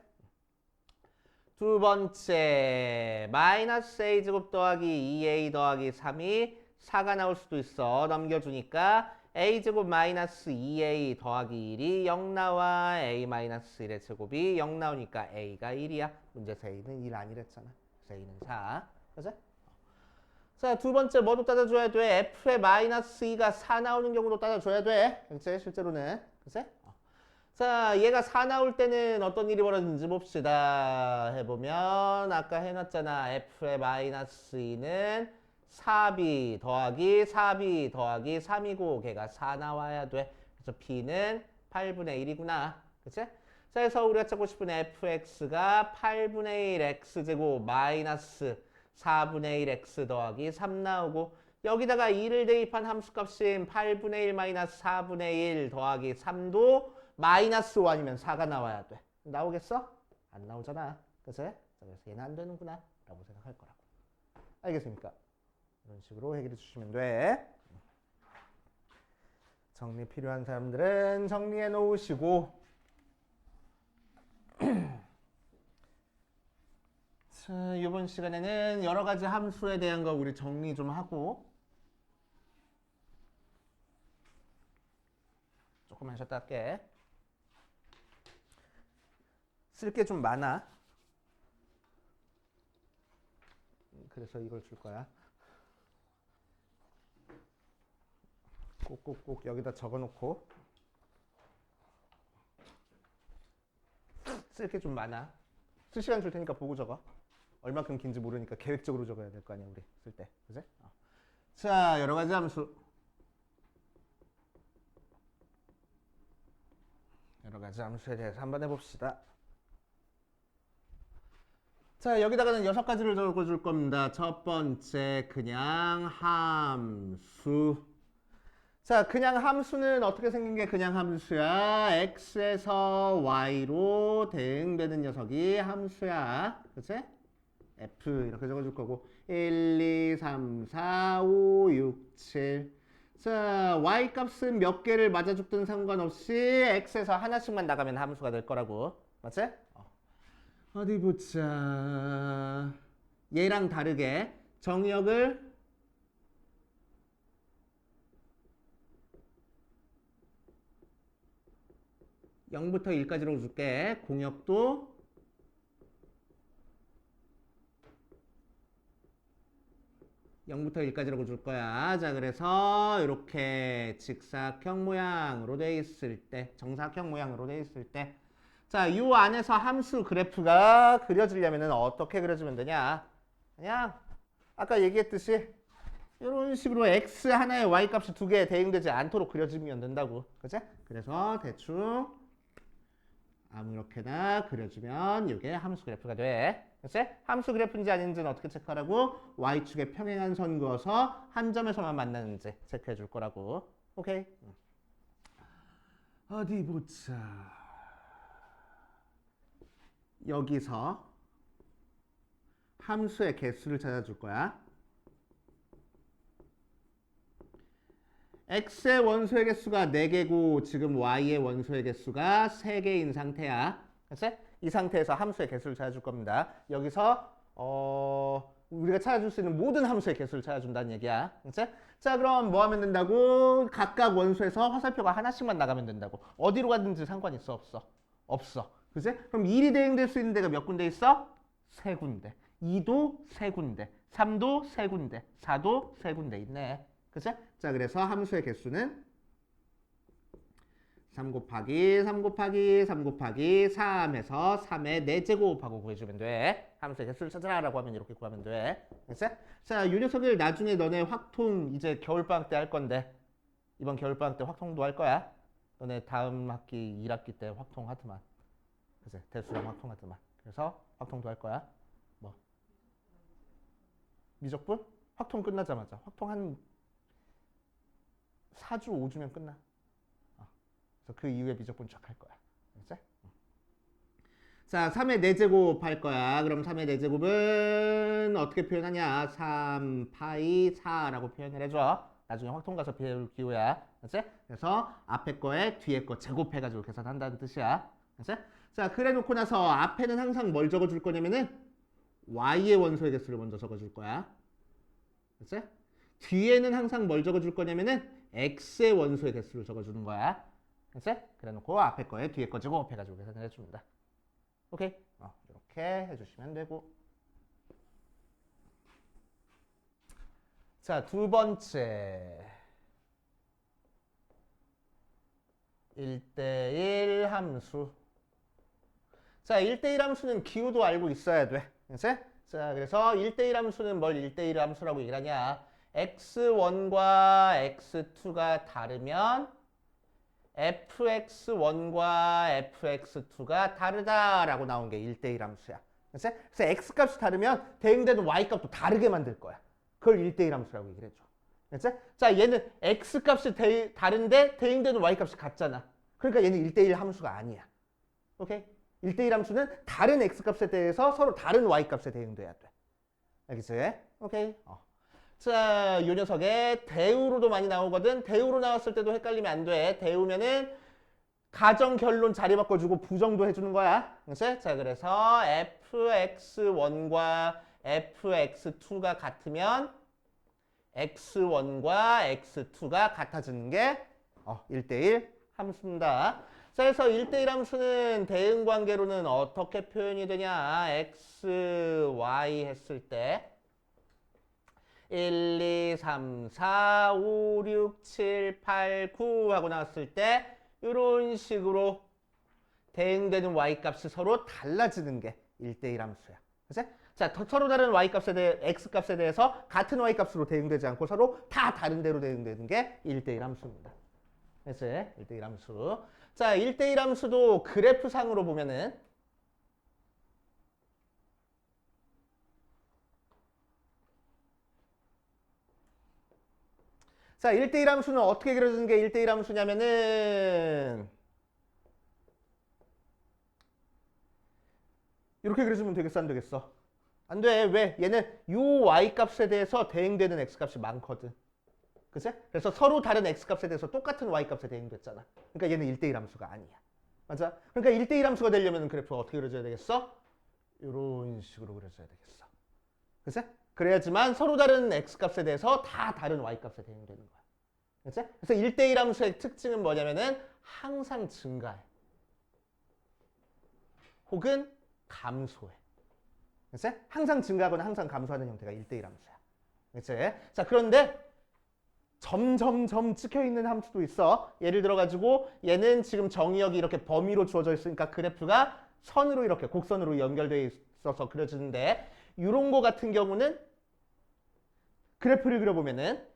Speaker 1: 두 번째 마이너스 a 제곱 더하기 2a 더하기 3이 4가 나올 수도 있어. 넘겨주니까 a 제곱 마이너스 2a 더하기 1이 0 나와. a 마이너스 1의 제곱이 0 나오니까 a가 1이야. 문제에서 a는 1 아니랬잖아. 그래서 a는 4. 그치? 자, 두 번째 뭐도 따져줘야 돼? f의 마이너스 2가 4 나오는 경우도 따져줘야 돼. 그치? 실제로는. 그치? 자, 얘가 4 나올 때는 어떤 일이 벌어지는지 봅시다. 해보면 아까 해놨잖아. f의 마이너스 2는 4b 더하기 4b 더하기 3이고 걔가 4 나와야 돼. 그래서 b는 8분의 1이구나. 그치? 자, 그래서 우리가 찾고 싶은 fx가 8분의 1 x제곱 마이너스 4분의 1 x 더하기 3 나오고 여기다가 2를 대입한 함수값인 8분의 1 마이너스 4분의 1 더하기 3도 마이너스 5 아니면 4가 나와야 돼. 나오겠어? 안 나오잖아. 그치? 그래서 얘는 안 되는구나 라고 생각할 거라고. 알겠습니까? 이런 식으로 해결해 주시면 돼. 정리 필요한 사람들은 정리해 놓으시고 자, 이번 시간에는 여러 가지 함수에 대한 거 우리 정리 좀 하고 조금만 쉬었다 할게. 쓸 게 좀 많아. 그래서 이걸 줄 거야. 꼭꼭꼭 여기다 적어놓고 쓸 게 좀 많아. 쓸 시간 줄 테니까 보고 적어. 얼마큼 긴지 모르니까 계획적으로 적어야 될 거 아니야 우리 쓸 때. 그지? 자, 여러 가지 함수. 여러 가지 함수에 대해서 한번 해봅시다. 자, 여기다가는 6가지를 적어줄 겁니다. 첫 번째 그냥 함수. 자, 그냥 함수는 어떻게 생긴 게 그냥 함수야? x에서 y로 대응되는 녀석이 함수야. 그치? f 이렇게 적어줄 거고 1, 2, 3, 4, 5, 6, 7. 자, y 값은 몇 개를 맞아 죽든 상관없이 x에서 하나씩만 나가면 함수가 될 거라고. 맞지? 어디 보자. 얘랑 다르게 정의역을 (0부터 1까지로) 줄게. 공역도 (0부터 1까지라고) 줄 거야. 자, 그래서 이렇게 직사각형 모양으로 돼 있을 때, 정사각형 모양으로 돼 있을 때, 자, 이 안에서 함수 그래프가 그려지려면 어떻게 그려지면 되냐? 그냥 아까 얘기했듯이 이런 식으로 x 하나에 y 값이 두 개 대응되지 않도록 그려주면 된다고. 그치? 그래서 대충 아무렇게나 그려주면 이게 함수 그래프가 돼. 그치? 함수 그래프인지 아닌지는 어떻게 체크하라고? y축에 평행한 선 그어서 한 점에서만 만나는지 체크해 줄 거라고. 오케이? 어디 보자. 여기서 함수의 개수를 찾아줄 거야. x의 원소의 개수가 4개고 지금 y의 원소의 개수가 3개인 상태야. 그치? 이 상태에서 함수의 개수를 찾아줄 겁니다. 여기서 우리가 찾아줄 수 있는 모든 함수의 개수를 찾아준다는 얘기야. 그치? 자, 그럼 뭐 하면 된다고? 각각 원소에서 화살표가 하나씩만 나가면 된다고. 어디로 가든지 상관 있어? 없어? 없어. 그치? 그럼 1이 대응될 수 있는 데가 몇 군데 있어? 3군데. 2도 3군데. 3도 3군데. 4도 3군데 있네. 그치? 자, 그래서 함수의 개수는 3 곱하기 3 곱하기 3 곱하기 3에서 3의 4제곱하고 구해주면 돼. 함수의 개수를 찾아라라고 하면 이렇게 구하면 돼. 그치? 자, 이 녀석을 나중에 너네 확통 이제 겨울방학 때 할 건데 이번 겨울방학 때 확통도 할 거야. 너네 다음 학기 1학기 때 확통 하더만. 그치? 대수랑 확통 하더만. 그래서 확통도 할 거야. 뭐? 미적분? 확통 끝나자마자. 확통 한 4주, 5주면 끝나. 그래서 그 이후에 미적분 쫙 할 거야. 알겠지? 자, 3의 4제곱 할 거야. 그럼 3의 4제곱은 어떻게 표현하냐? 3 파이 4라고 표현을 해줘. 나중에 확통 가서 배울 기호야. 알겠지? 그래서 앞에 거에 뒤에 거 제곱해가지고 계산한다는 뜻이야. 알겠지? 자, 그래 놓고 나서 앞에는 항상 뭘 적어줄 거냐면은 y의 원소의 개수를 먼저 적어줄 거야. 알겠지? 뒤에는 항상 뭘 적어줄 거냐면은 x의 원소의 개수를 적어주는 거야. 알겠지? 그래 놓고 앞에 거에 뒤에 거 제곱해가지고 계산을 해줍니다. 오케이? 이렇게 해주시면 되고. 자, 두 번째. 1대1 함수. 자, 1대1 함수는 기호도 알고 있어야 돼. 알겠지? 자, 그래서 1대1 함수는 뭘 1대1 함수라고 얘기를 하냐? x1과 x2가 다르면 fx1과 fx2가 다르다라고 나온 게 1대1 함수야. 그래서 x값이 다르면 대응되는 y값도 다르게 만들 거야. 그걸 1대1 함수라고 얘기를 해줘. 그치? 자, 얘는 x값이 다른데 대응되는 y값이 같잖아. 그러니까 얘는 1대1 함수가 아니야. 오케이? 1대1 함수는 다른 x값에 대해서 서로 다른 y값에 대응돼야 돼. 알겠지? 오케이? 자, 이 녀석에 대우로도 많이 나오거든. 대우로 나왔을 때도 헷갈리면 안 돼. 대우면은 가정 결론 자리 바꿔주고 부정도 해주는 거야. 그치? 자, 그래서 fx1과 fx2가 같으면 x1과 x2가 같아지는 게 1대1 함수입니다. 자, 그래서 1대1 함수는 대응 관계로는 어떻게 표현이 되냐? x, y 했을 때 1, 2, 3, 4, 5, 6, 7, 8, 9 하고 나왔을 때 이런 식으로 대응되는 y값이 서로 달라지는 게 1대1 함수야. 그치? 자, 서로 다른 y값에 x값에 대해서 같은 y값으로 대응되지 않고 서로 다 다른 대로 대응되는 게 1대1 함수입니다. 그치? 1대1 함수. 자, 1대1 함수도 그래프상으로 보면은 자, 1대1 함수는 어떻게 그려주는 게 1대1 함수냐면은 이렇게 그려주면 되겠어, 안 되겠어? 안 돼. 왜? 얘는 요 y값에 대해서 대응되는 x값이 많거든. 그치? 그래서 서로 다른 x값에 대해서 똑같은 y값에 대응됐잖아. 그러니까 얘는 1대1 함수가 아니야. 맞아? 그러니까 1대1 함수가 되려면 그래프가 어떻게 그려져야 되겠어? 이런 식으로 그려져야 되겠어. 그치? 그래야지만 서로 다른 x값에 대해서 다 다른 y값에 대응되는 거야. 그치? 그래서 1대1 함수의 특징은 뭐냐면은 항상 증가해. 혹은 감소해. 그치? 항상 증가하거나 항상 감소하는 형태가 1대1 함수야. 그치? 자, 그런데 점점점 찍혀있는 함수도 있어. 예를 들어가지고 얘는 지금 정의역이 이렇게 범위로 주어져 있으니까 그래프가 선으로 이렇게 곡선으로 연결되어 있어서 그려지는데 이런 거 같은 경우는 그래프를 그려보면은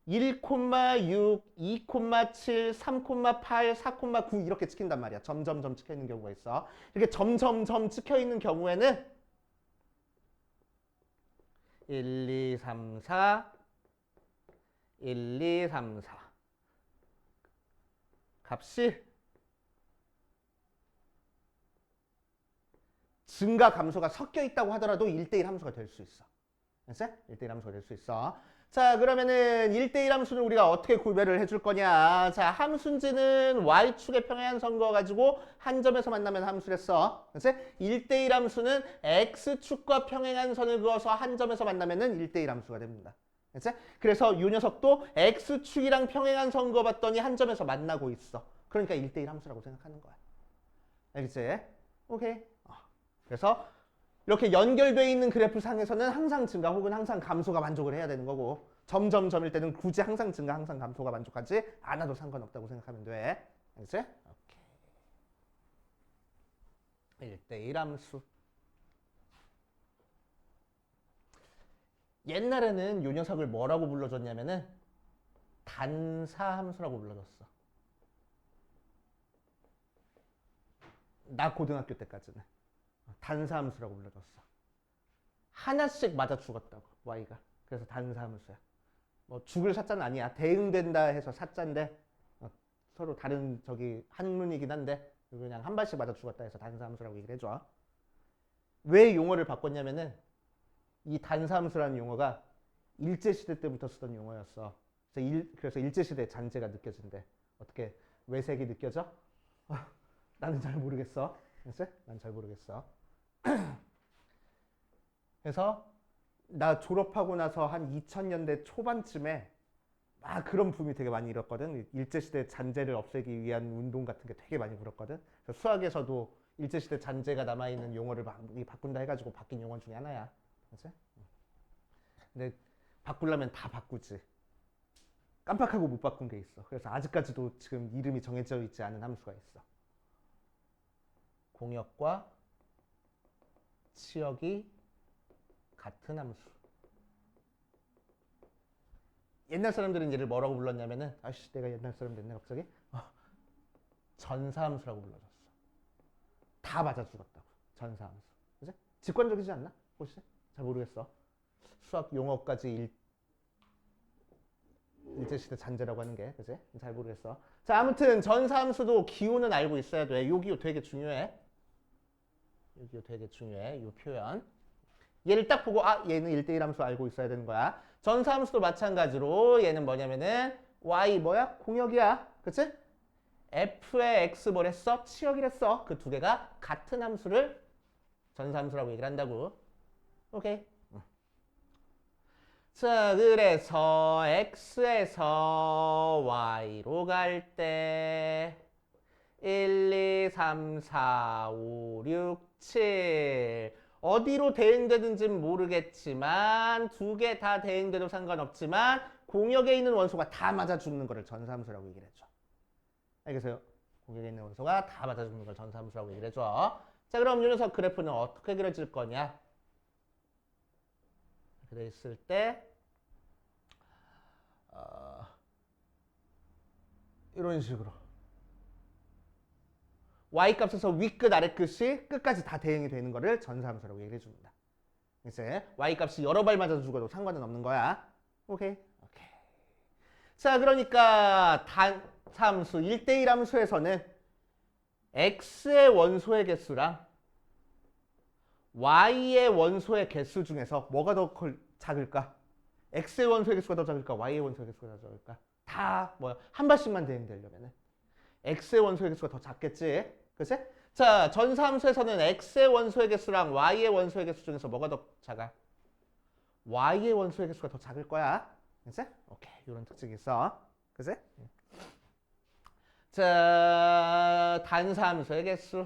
Speaker 1: 1,6, 2,7, 3,8, 4,9 이렇게 찍힌단 말이야. 점점점 찍혀 있는 경우가 있어. 이렇게 점점점 찍혀 있는 경우에는 1, 2, 3, 4, 1, 2, 3, 4 값이 증가 감소가 섞여 있다고 하더라도 1대1 함수가 될 수 있어. 알았어? 1대1 함수가 될 수 있어. 자, 그러면은 1대1 함수는 우리가 어떻게 구별을 해줄 거냐. 자, 함수인지는 y축의 평행한선 그어가지고 한 점에서 만나면 함수랬어. 알았어? 1대1 함수는 x축과 평행한선을 그어서 한 점에서 만나면은 1대1 함수가 됩니다. 알았어? 그래서 이 녀석도 x축이랑 평행한선 그어봤더니 한 점에서 만나고 있어. 그러니까 1대1 함수라고 생각하는 거야. 알겠지? 오케이. 그래서 이렇게 연결되어 있는 그래프 상에서는 항상 증가 혹은 항상 감소가 만족을 해야 되는 거고 점점점일 때는 굳이 항상 증가 항상 감소가 만족하지 않아도 상관없다고 생각하면 돼. 알겠지? 오케이. 1대1 함수. 옛날에는 이 녀석을 뭐라고 불러줬냐면은 단사함수라고 불러줬어. 나 고등학교 때까지는. 단사함수라고 불러줬어. 하나씩 맞아 죽었다고 y가. 그래서 단사함수야. 뭐 죽을 사자는 아니야. 대응된다 해서 사자인데 서로 다른 저기 한문이긴 한데 그냥 한 발씩 맞아 죽었다 해서 단사함수라고 얘기를 해줘. 왜 용어를 바꿨냐면은 이 단사함수라는 용어가 일제시대 때부터 쓰던 용어였어. 그래서 일제시대 잔재가 느껴진대. 어떻게 외색이 느껴져? 나는 잘 모르겠어. 난 잘 모르겠어. 그래서 나 졸업하고 나서 한 2000년대 초반쯤에 막 그런 붐이 되게 많이 일었거든. 일제시대 잔재를 없애기 위한 운동 같은 게 되게 많이 불었거든. 그래서 수학에서도 일제시대 잔재가 남아있는 용어를 바꾼다 해가지고 바뀐 용어 중에 하나야. 그치? 근데 바꾸려면 다 바꾸지. 깜빡하고 못 바꾼 게 있어. 그래서 아직까지도 지금 이름이 정해져 있지 않은 함수가 있어. 공역과 치역이 같은 함수. 옛날 사람들은 얘를 뭐라고 불렀냐면은 아씨 내가 옛날 사람 됐네 갑자기. 전사함수라고 불러줬어. 다 맞아 죽었다고. 전사함수. 그치? 직관적이지 않나? 혹시? 잘 모르겠어. 수학 용어까지 일제시대 잔재라고 하는 게 그치? 잘 모르겠어. 자 아무튼 전사함수도 기호는 알고 있어야 돼. 요 기호 되게 중요해. 요 기호 되게 중요해. 요 표현. 얘를 딱 보고 얘는 1대1 함수 알고 있어야 되는 거야. 전사함수도 마찬가지로 얘는 뭐냐면은 y 뭐야? 공역이야. 그치? f의 x 뭐랬어? 치역이랬어. 그 두 개가 같은 함수를 전사함수라고 얘기를 한다고. 오케이. 자, 그래서 x에서 y로 갈 때 1, 2, 3, 4, 5, 6, 7 어디로 대응되는지는 모르겠지만 두 개 다 대응돼도 상관없지만 공역에 있는 원소가 다 맞아 죽는 거를 전사함수라고 얘기를 해줘. 알겠어요? 공역에 있는 원소가 다 맞아 죽는 걸 전사함수라고 얘기를 해줘. 자, 그럼 이 녀석 그래프는 어떻게 그려질 거냐? 이렇게 돼 있을 때 이런 식으로 y값에서 위끝 아래끝이 끝까지 다 대응이 되는 거를 전사함수라고 얘기해 줍니다. 이제 y값이 여러 발 맞아서 죽어도 상관은 없는 거야. 오케이. 오케이. 자, 그러니까 단사함수 1대1 함수에서는 x의 원소의 개수랑 y의 원소의 개수 중에서 뭐가 더 작을까? x의 원소의 개수가 더 작을까? y의 원소의 개수가 더 작을까? 다 뭐야? 한 발씩만 대응되려면은 x의 원소의 개수가 더 작겠지? 그치? 자, 전사함수에서는 x의 원소의 개수랑 y의 원소의 개수 중에서 뭐가 더 작아? y의 원소의 개수가 더 작을 거야. 그치? 오케이. 이런 특징이 있어. 그치? 자, 단사함수의 개수.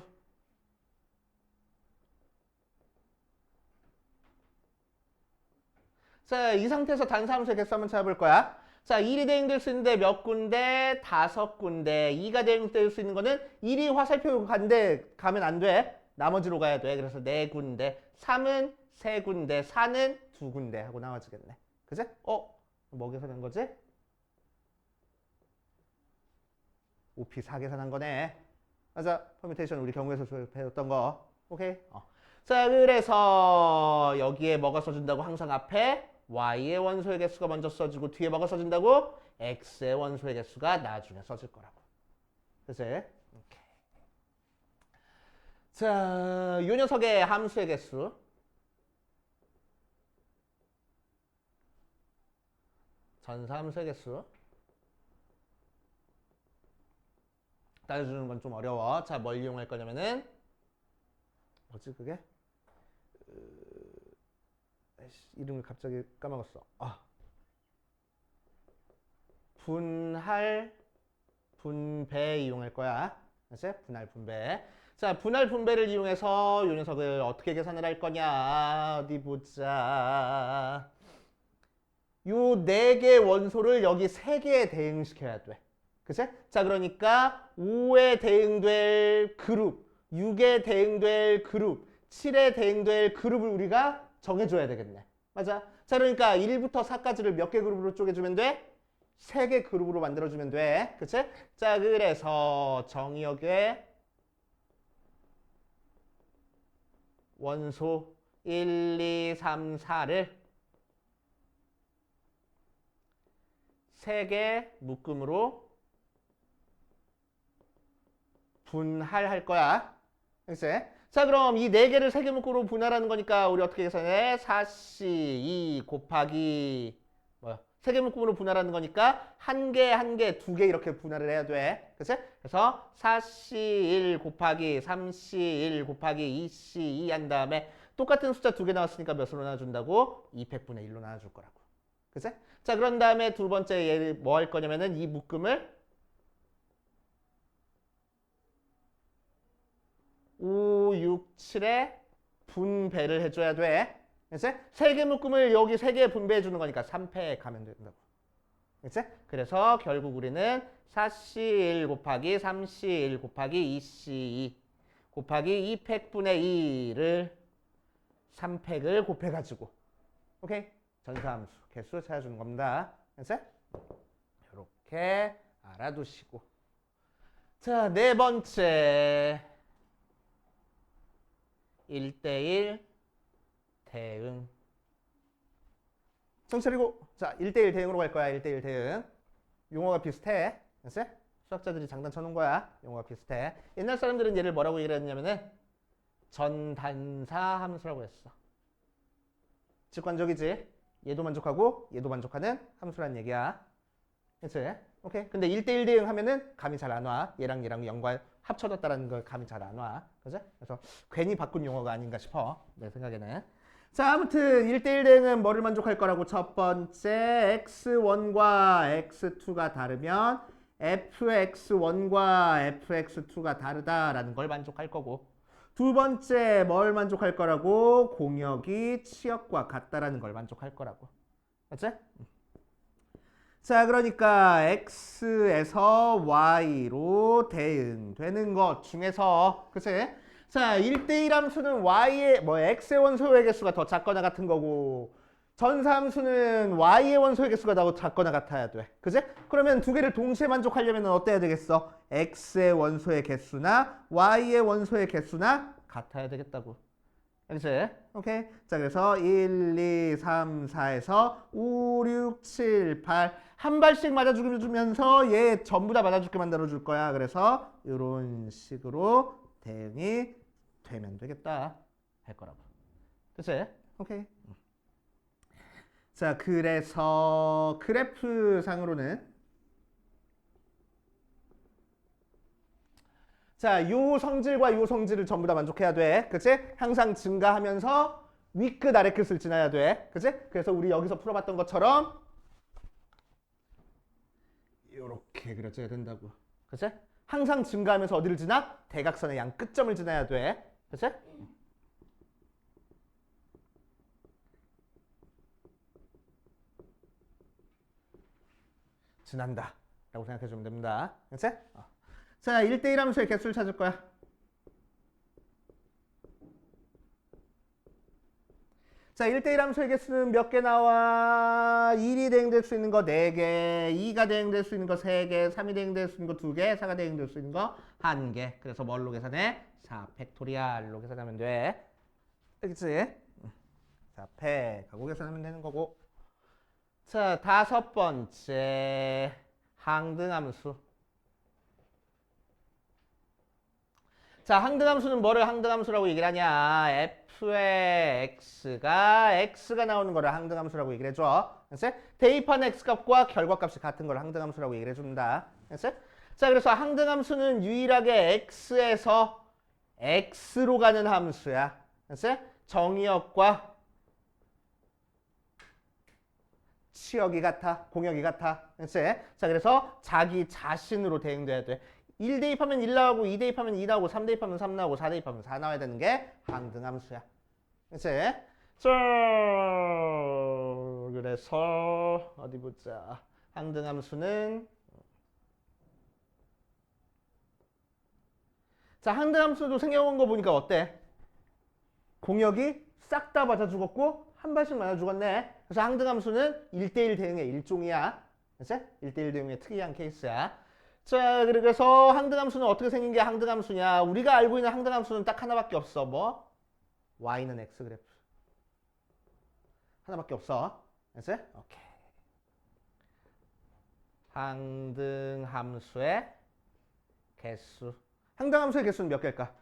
Speaker 1: 자, 이 상태에서 단사함수의 개수 한번 찾아볼 거야. 자, 1이 대응될 수 있는데 몇 군데? 5군데. 2가 대응될 수 있는 거는 1이 화살표 가면 안 돼. 나머지로 가야 돼. 그래서 4군데. 3은 3군데. 4는 2군데 하고 나와지겠네. 그치? 뭐 계산한 거지? OP 4 계산한 거네. 맞아. 퍼뮤테이션 우리 경우에서 배웠던 거. 오케이. 자, 그래서 여기에 뭐가 써준다고? 항상 앞에 y의 원소의 개수가 먼저 써지고 뒤에 뭐가 써진다고? x의 원소의 개수가 나중에 써질 거라고. 그치? 오케이. 자, 이 녀석의 함수의 개수. 전사함수의 개수. 따져주는 건 좀 어려워. 자, 뭘 이용할 거냐면은 뭐지 그게? 이름을 갑자기 까먹었어. 분할 분배 이용할 거야. 그치? 분할 분배. 자, 분할 분배를 이용해서 이 녀석을 어떻게 계산을 할 거냐? 어디 보자. 요 4개 원소를 여기 3개에 대응시켜야 돼. 그치? 자, 그러니까 5에 대응될 그룹, 6에 대응될 그룹, 7에 대응될 그룹을 우리가 정해줘야 되겠네. 맞아? 자, 그러니까 1부터 4까지를 몇 개 그룹으로 쪼개주면 돼? 3개 그룹으로 만들어주면 돼. 그치? 자, 그래서 정의역의 원소 1, 2, 3, 4를 3개 묶음으로 분할할 거야. 그치? 자, 그럼 이 4개를 3개 묶음으로 분할하는 거니까 우리 어떻게 계산해? 4C2 곱하기 3개 묶음으로 분할하는 거니까 1개, 1개, 2개 이렇게 분할을 해야 돼. 그치? 그래서 4C1 곱하기 3C1 곱하기 2C2 한 다음에 똑같은 숫자 2개 나왔으니까 몇으로 나눠준다고? 200분의 1로 나눠줄 거라고. 그치? 자, 그런 다음에 두 번째 얘를 뭐 할 거냐면은 이 묶음을 5, 6, 7에 분배를 해줘야 돼. 그치? 3개 묶음을 여기 3개에 분배해 주는 거니까 3패에 가면 된다고. 그치? 그래서 결국 우리는 4C1 곱하기 3C1 곱하기 2C2 곱하기 2팩분의 2를 3팩을 곱해가지고 오케이? 전사함수 개수 찾아주는 겁니다. 그치? 이렇게 알아두시고 자, 4번째 1대1 대응. 정신 차리고. 자, 1대1 대응으로 갈 거야. 1대1 대응. 용어가 비슷해. 그치? 수학자들이 장단쳐 놓은 거야. 용어가 비슷해. 옛날 사람들은 얘를 뭐라고 얘기를 했냐면은 전단사 함수라고 했어. 직관적이지? 얘도 만족하고 얘도 만족하는 함수란 얘기야. 그치? 오케이. 근데 1대1 대응 하면은 감이 잘 안 와. 얘랑 얘랑 연관 합쳐졌다라는 걸 감이 잘 안 와. 그치? 그래서 괜히 바꾼 용어가 아닌가 싶어. 내 생각에는. 자, 아무튼 1대1 대응은 뭐를 만족할 거라고? 첫 번째 x1과 x2가 다르면 fx1과 fx2가 다르다라는 걸 만족할 거고 두 번째 뭘 만족할 거라고? 공역이 치역과 같다라는 걸 만족할 거라고. 맞지? 자, 그러니까 x에서 y로 대응되는 것 중에서 그치? 자, 1대1 함수는 y의 x의 원소의 개수가 더 작거나 같은 거고 전사함수는 y의 원소의 개수가 더 작거나 같아야 돼. 그치? 그러면 두 개를 동시에 만족하려면 어때야 되겠어? x의 원소의 개수나 y의 원소의 개수나 같아야 되겠다고. 그치? 오케이. 자, 그래서 1, 2, 3, 4에서 5, 6, 7, 8 한 발씩 맞아주면서 얘 전부 다 맞아주게 만들어줄 거야. 그래서 이런 식으로 대응이 되면 되겠다 할 거라고. 그치? 오케이. 자, 그래서 그래프 상으로는 자, 요 성질과 요 성질을 전부 다 만족해야 돼. 그치? 항상 증가하면서 윗끝 아래끝을 지나야 돼. 그치? 그래서 우리 여기서 풀어봤던 것처럼 이렇게 그려져야 된다고. 그치? 항상 증가하면서 어디를 지나? 대각선의 양 끝점을 지나야 돼. 그치? 지난다 라고 생각해 주면 됩니다. 그치? 자, 1대1 함수의 개수를 찾을 거야. 자, 1대1 함수의 개수는 몇 개 나와? 1이 대응될 수 있는 거 4개, 2가 대응될 수 있는 거 3개, 3이 대응될 수 있는 거 2개, 4가 대응될 수 있는 거 1개. 그래서 뭘로 계산해? 4 팩토리얼로 계산하면 돼. 알겠지? 4 팩하고 계산하면 되는 거고. 자, 5번째 항등함수. 자, 항등함수는 뭐를 항등함수라고 얘기를 하냐? f의 x가 나오는 거를 항등함수라고 얘기를 해줘. 알았어? 대입한 x값과 결과값이 같은 걸 항등함수라고 얘기를 해줍니다. 알았어? 자, 그래서 항등함수는 유일하게 x에서 x로 가는 함수야. 알았어? 정의역과 치역이 같아, 공역이 같아. 알았어? 자, 그래서 자기 자신으로 대응돼야 돼. 1 대입하면 1 나오고 2 대입하면 2 나오고 3 대입하면 3 나오고 4 대입하면 4 나와야 되는 게 항등함수야. 그치? 그래서 어디 보자. 항등함수는 자, 항등함수도 생겨본 거 보니까 어때? 공역이 싹 다 맞아 죽었고 한 발씩 맞아 죽었네. 그래서 항등함수는 1대1 대응의 일종이야. 그치? 1대1 대응의 특이한 케이스야. 자, 그래서 항등함수는 어떻게 생긴 게 항등함수냐? 우리가 알고 있는 항등함수는 딱 하나밖에 없어. 뭐? y는 x 그래프. 하나밖에 없어. 알았지? 오케이. 항등함수의 개수. 항등함수의 개수는 몇 개일까?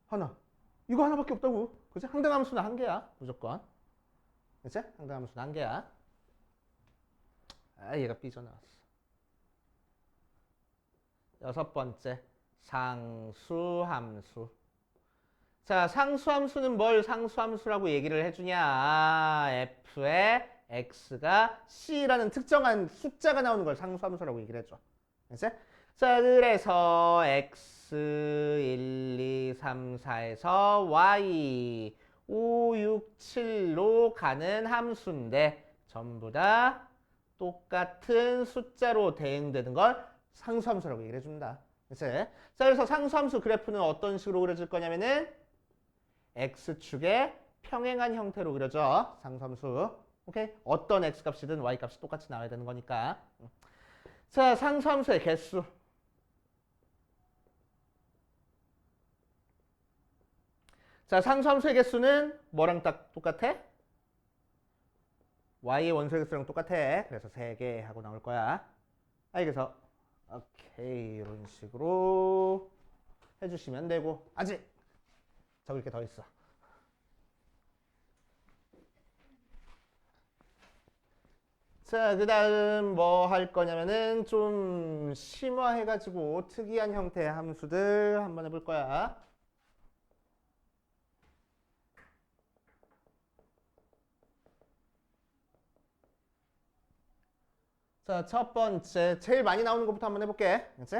Speaker 1: 하나. 이거 하나밖에 없다고. 그치? 항등함수는 한 개야. 무조건. 그치? 항등함수는 한 개야. 아, 얘가 삐져나왔어. 6번째, 상수함수. 자, 상수함수는 뭘 상수함수라고 얘기를 해주냐? f의 x가 c라는 특정한 숫자가 나오는 걸 상수함수라고 얘기를 해줘. 알겠지? 자, 그래서 x 1, 2, 3, 4에서 y 5, 6, 7로 가는 함수인데 전부 다 똑같은 숫자로 대응되는 걸 상수함수라고 얘기를 해줍니다. 자, 그래서 상수함수 그래프는 어떤 식으로 그려질 거냐면은 x축의 평행한 형태로 그려져. 상수함수. 오케이? 어떤 x값이든 y값이 똑같이 나와야 되는 거니까. 자, 상수함수의 개수. 자, 상수함수의 개수는 뭐랑 딱 똑같아? y의 원소의 개수랑 똑같아. 그래서 3개 하고 나올 거야. 그래서 오케이, 이런 식으로 해주시면 되고. 아직 적을 게 더 있어. 자, 그 다음 뭐 할 거냐면은 좀 심화해가지고 특이한 형태의 함수들 한번 해볼 거야. 자, 첫 번째 제일 많이 나오는 것부터 한번 해볼게. 그치?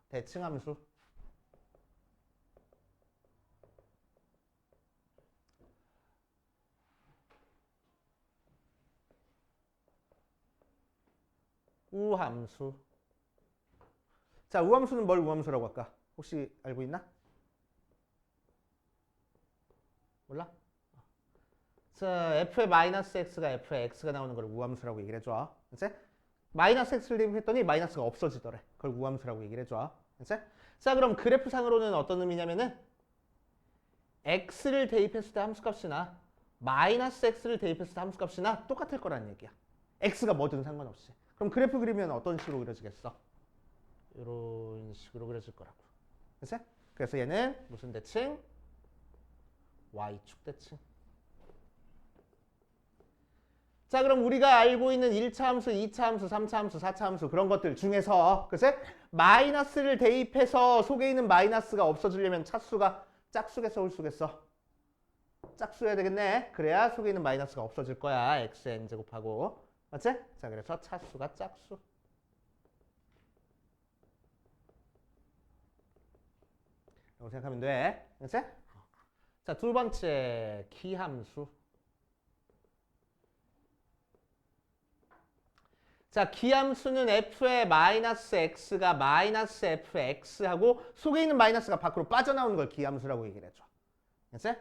Speaker 1: 대칭함수. 우함수. 자, 우함수는 뭘 우함수라고 할까? 혹시 알고 있나? 몰라? 자, f의 마이너스 x가 f의 x가 나오는 걸 우함수라고 얘기를 해줘. 그치? 마이너스 x를 대입했더니 마이너스가 없어지더래. 그걸 우함수라고 얘기를 해줘. 그치? 자, 그럼 그래프상으로는 어떤 의미냐면은 x를 대입했을 때 함수값이나 마이너스 x를 대입했을 때 함수값이나 똑같을 거라는 얘기야. x가 뭐든 상관없이. 그럼 그래프 그리면 어떤 식으로 그려지겠어? 이런 식으로 그려질 거라고. 그치? 그래서 얘는 무슨 대칭? y축 대칭. 자, 그럼 우리가 알고 있는 1차 함수, 2차 함수, 3차 함수, 4차 함수 그런 것들 중에서 그치? 마이너스를 대입해서 속에 있는 마이너스가 없어지려면 차수가 짝수겠어, 홀수겠어? 짝수여야 되겠네. 그래야 속에 있는 마이너스가 없어질 거야. xn 제곱하고. 맞지? 자, 그래서 차수가 짝수. 라고 생각하면 돼. 그치? 자, 두 번째 기함수. 자, 기함수는 f의 마이너스 x가 마이너스 fx하고 속에 있는 마이너스가 밖으로 빠져나오는 걸 기함수라고 얘기를 해줘. 그치?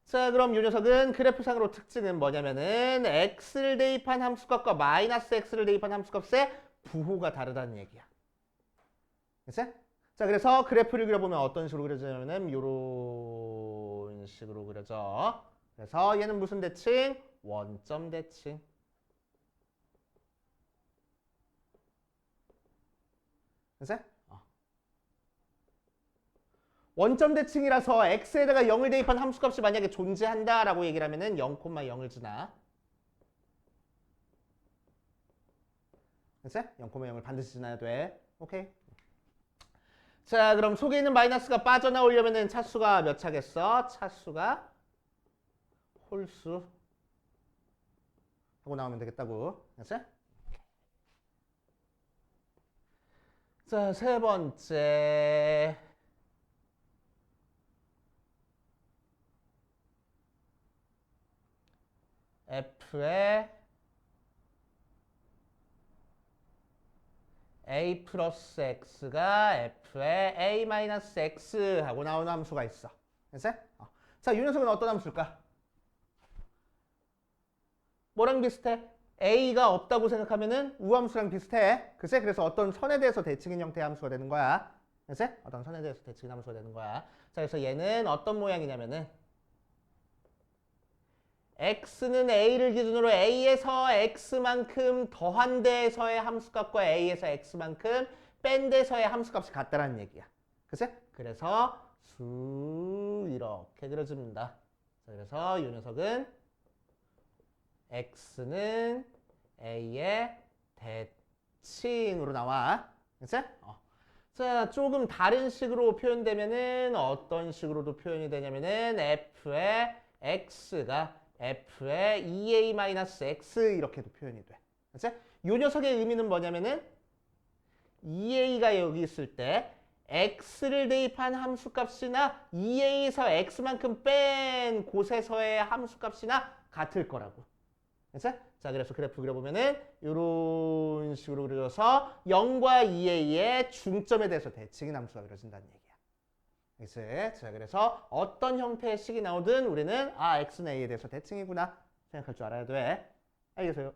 Speaker 1: 자, 그럼 이 녀석은 그래프상으로 특징은 뭐냐면은 x를 대입한 함수값과 마이너스 x를 대입한 함수값의 부호가 다르다는 얘기야. 그치? 자, 그래서 그래프를 그려보면 어떤 식으로 그려지냐면은 이런 식으로 그려져. 그래서 얘는 무슨 대칭? 원점 대칭. 그치? 원점 대칭이라서 x에다가 0을 대입한 함수값이 만약에 존재한다라고 얘기를 하면은 0,0을 지나. 그치? 0,0을 반드시 지나야 돼. 오케이. 자, 그럼 속에 있는 마이너스가 빠져나오려면은 차수가 몇 차겠어? 차수가 홀수 하고 나오면 되겠다고. 그치? 자, 세 번째. f의 a 플러스 x가 f의 a 마이너스 x 하고 나오는 함수가 있어. 그치? 자, 이 녀석은 어떤 함수일까? 뭐랑 비슷해? a가 없다고 생각하면은 우함수랑 비슷해. 그치? 그래서 어떤 선에 대해서 대칭인 형태의 함수가 되는 거야. 그치? 어떤 선에 대해서 대칭인 함수가 되는 거야. 자, 그래서 얘는 어떤 모양이냐면은 x는 a를 기준으로 a에서 x만큼 더한 데에서의 함수값과 a에서 x만큼 뺀 데서의 함수값이 같다라는 얘기야. 그치? 그래서 이렇게 그려집니다. 자, 그래서 이 녀석은 x는 a의 대칭으로 나와. 그치? 자, 조금 다른 식으로 표현되면은 어떤 식으로도 표현이 되냐면은 f의 x가 f의 2a-x 이렇게도 표현이 돼. 그치? 이 녀석의 의미는 뭐냐면은 2a가 여기 있을 때 x를 대입한 함수값이나 2a에서 x만큼 뺀 곳에서의 함수값이나 같을 거라고. 그치? 자, 그래서 그래프 그려보면은 이런 식으로 그려서 0과 2a의 중점에 대해서 대칭인 함수가 그려진다는 얘기야. 그치? 자, 그래서 어떤 형태의 식이 나오든 우리는 x는 a에 대해서 대칭이구나 생각할 줄 알아야 돼. 알겠어요?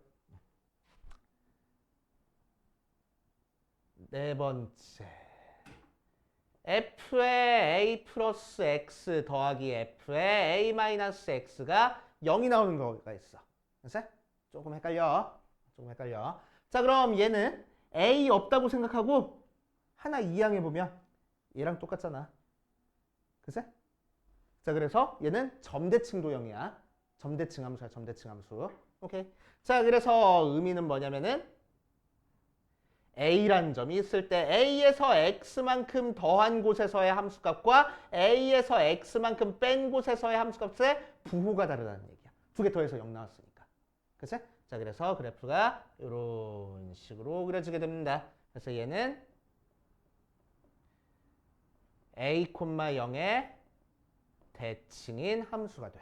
Speaker 1: 네 번째. f의 a 플러스 x 더하기 f의 a 마이너스 x가 0이 나오는 거가 있어. 그치? 조금 헷갈려. 자, 그럼 얘는 a 없다고 생각하고 하나 이항해보면 얘랑 똑같잖아. 그치? 자, 그래서 얘는 점대칭 도형이야. 점대칭 함수야, 점대칭 함수. 오케이. 자, 그래서 의미는 뭐냐면은 a라는 점이 있을 때 a에서 x만큼 더한 곳에서의 함수값과 a에서 x만큼 뺀 곳에서의 함수값의 부호가 다르다는 얘기야. 두 개 더해서 0 나왔으니까. 그치? 자, 그래서 그래프가 이런 식으로 그려지게 됩니다. 그래서 얘는 a, 0의 대칭인 함수가 돼.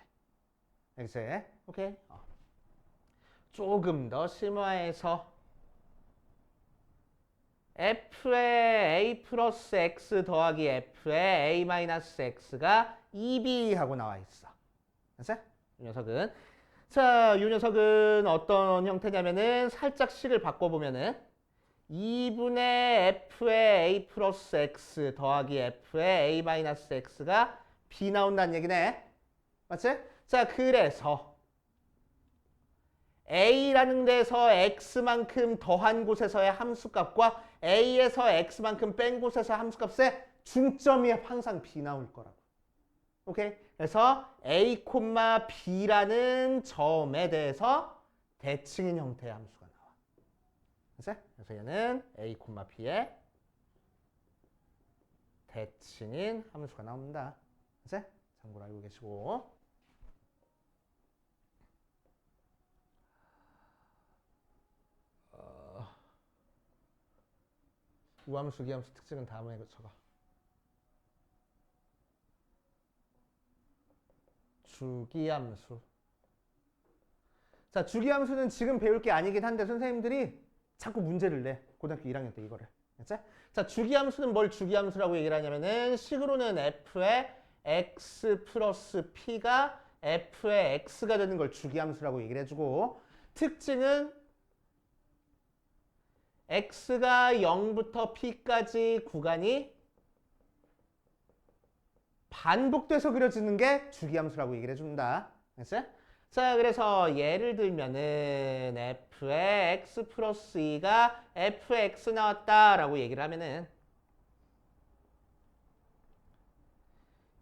Speaker 1: 알겠지? 오케이. 조금 더 심화해서 f의 a 플러스 x 더하기 f의 a 마이너스 x가 2b 하고 나와 있어. 알겠지? 이 녀석은. 자, 이 녀석은 어떤 형태냐면은 살짝 식을 바꿔보면은 2분의 f의 a 플러스 x 더하기 f의 a 마이너스 x가 b 나온다는 얘기네. 맞지? 자, 그래서 a라는 데서 x만큼 더한 곳에서의 함수값과 a에서 x만큼 뺀 곳에서 함수값의 중점이 항상 b 나올 거라고. 오케이? 그래서 a, b라는 점에 대해서 대칭인 형태의 함수가 나와. 그치? 그래서 얘는 a, b의 대칭인 함수가 나옵니다. 그치? 참고로 알고 계시고. 우함수, 기함수 특징은 다음에 적어. 주기함수. 자, 주기함수는 지금 배울 게 아니긴 한데 선생님들이 자꾸 문제를 내. 고등학교 1학년 때 이거를. 알겠지? 자, 주기함수는 뭘 주기함수라고 얘기를 하냐면은 식으로는 f의 x 플러스 p가 f의 x가 되는 걸 주기함수라고 얘기를 해주고 특징은 x가 0부터 p까지 구간이 반복돼서 그려지는 게 주기함수라고 얘기를 해준다. 알았어요? 자, 그래서 예를 들면은 f의 x 플러스 2가 f의 x 나왔다라고 얘기를 하면은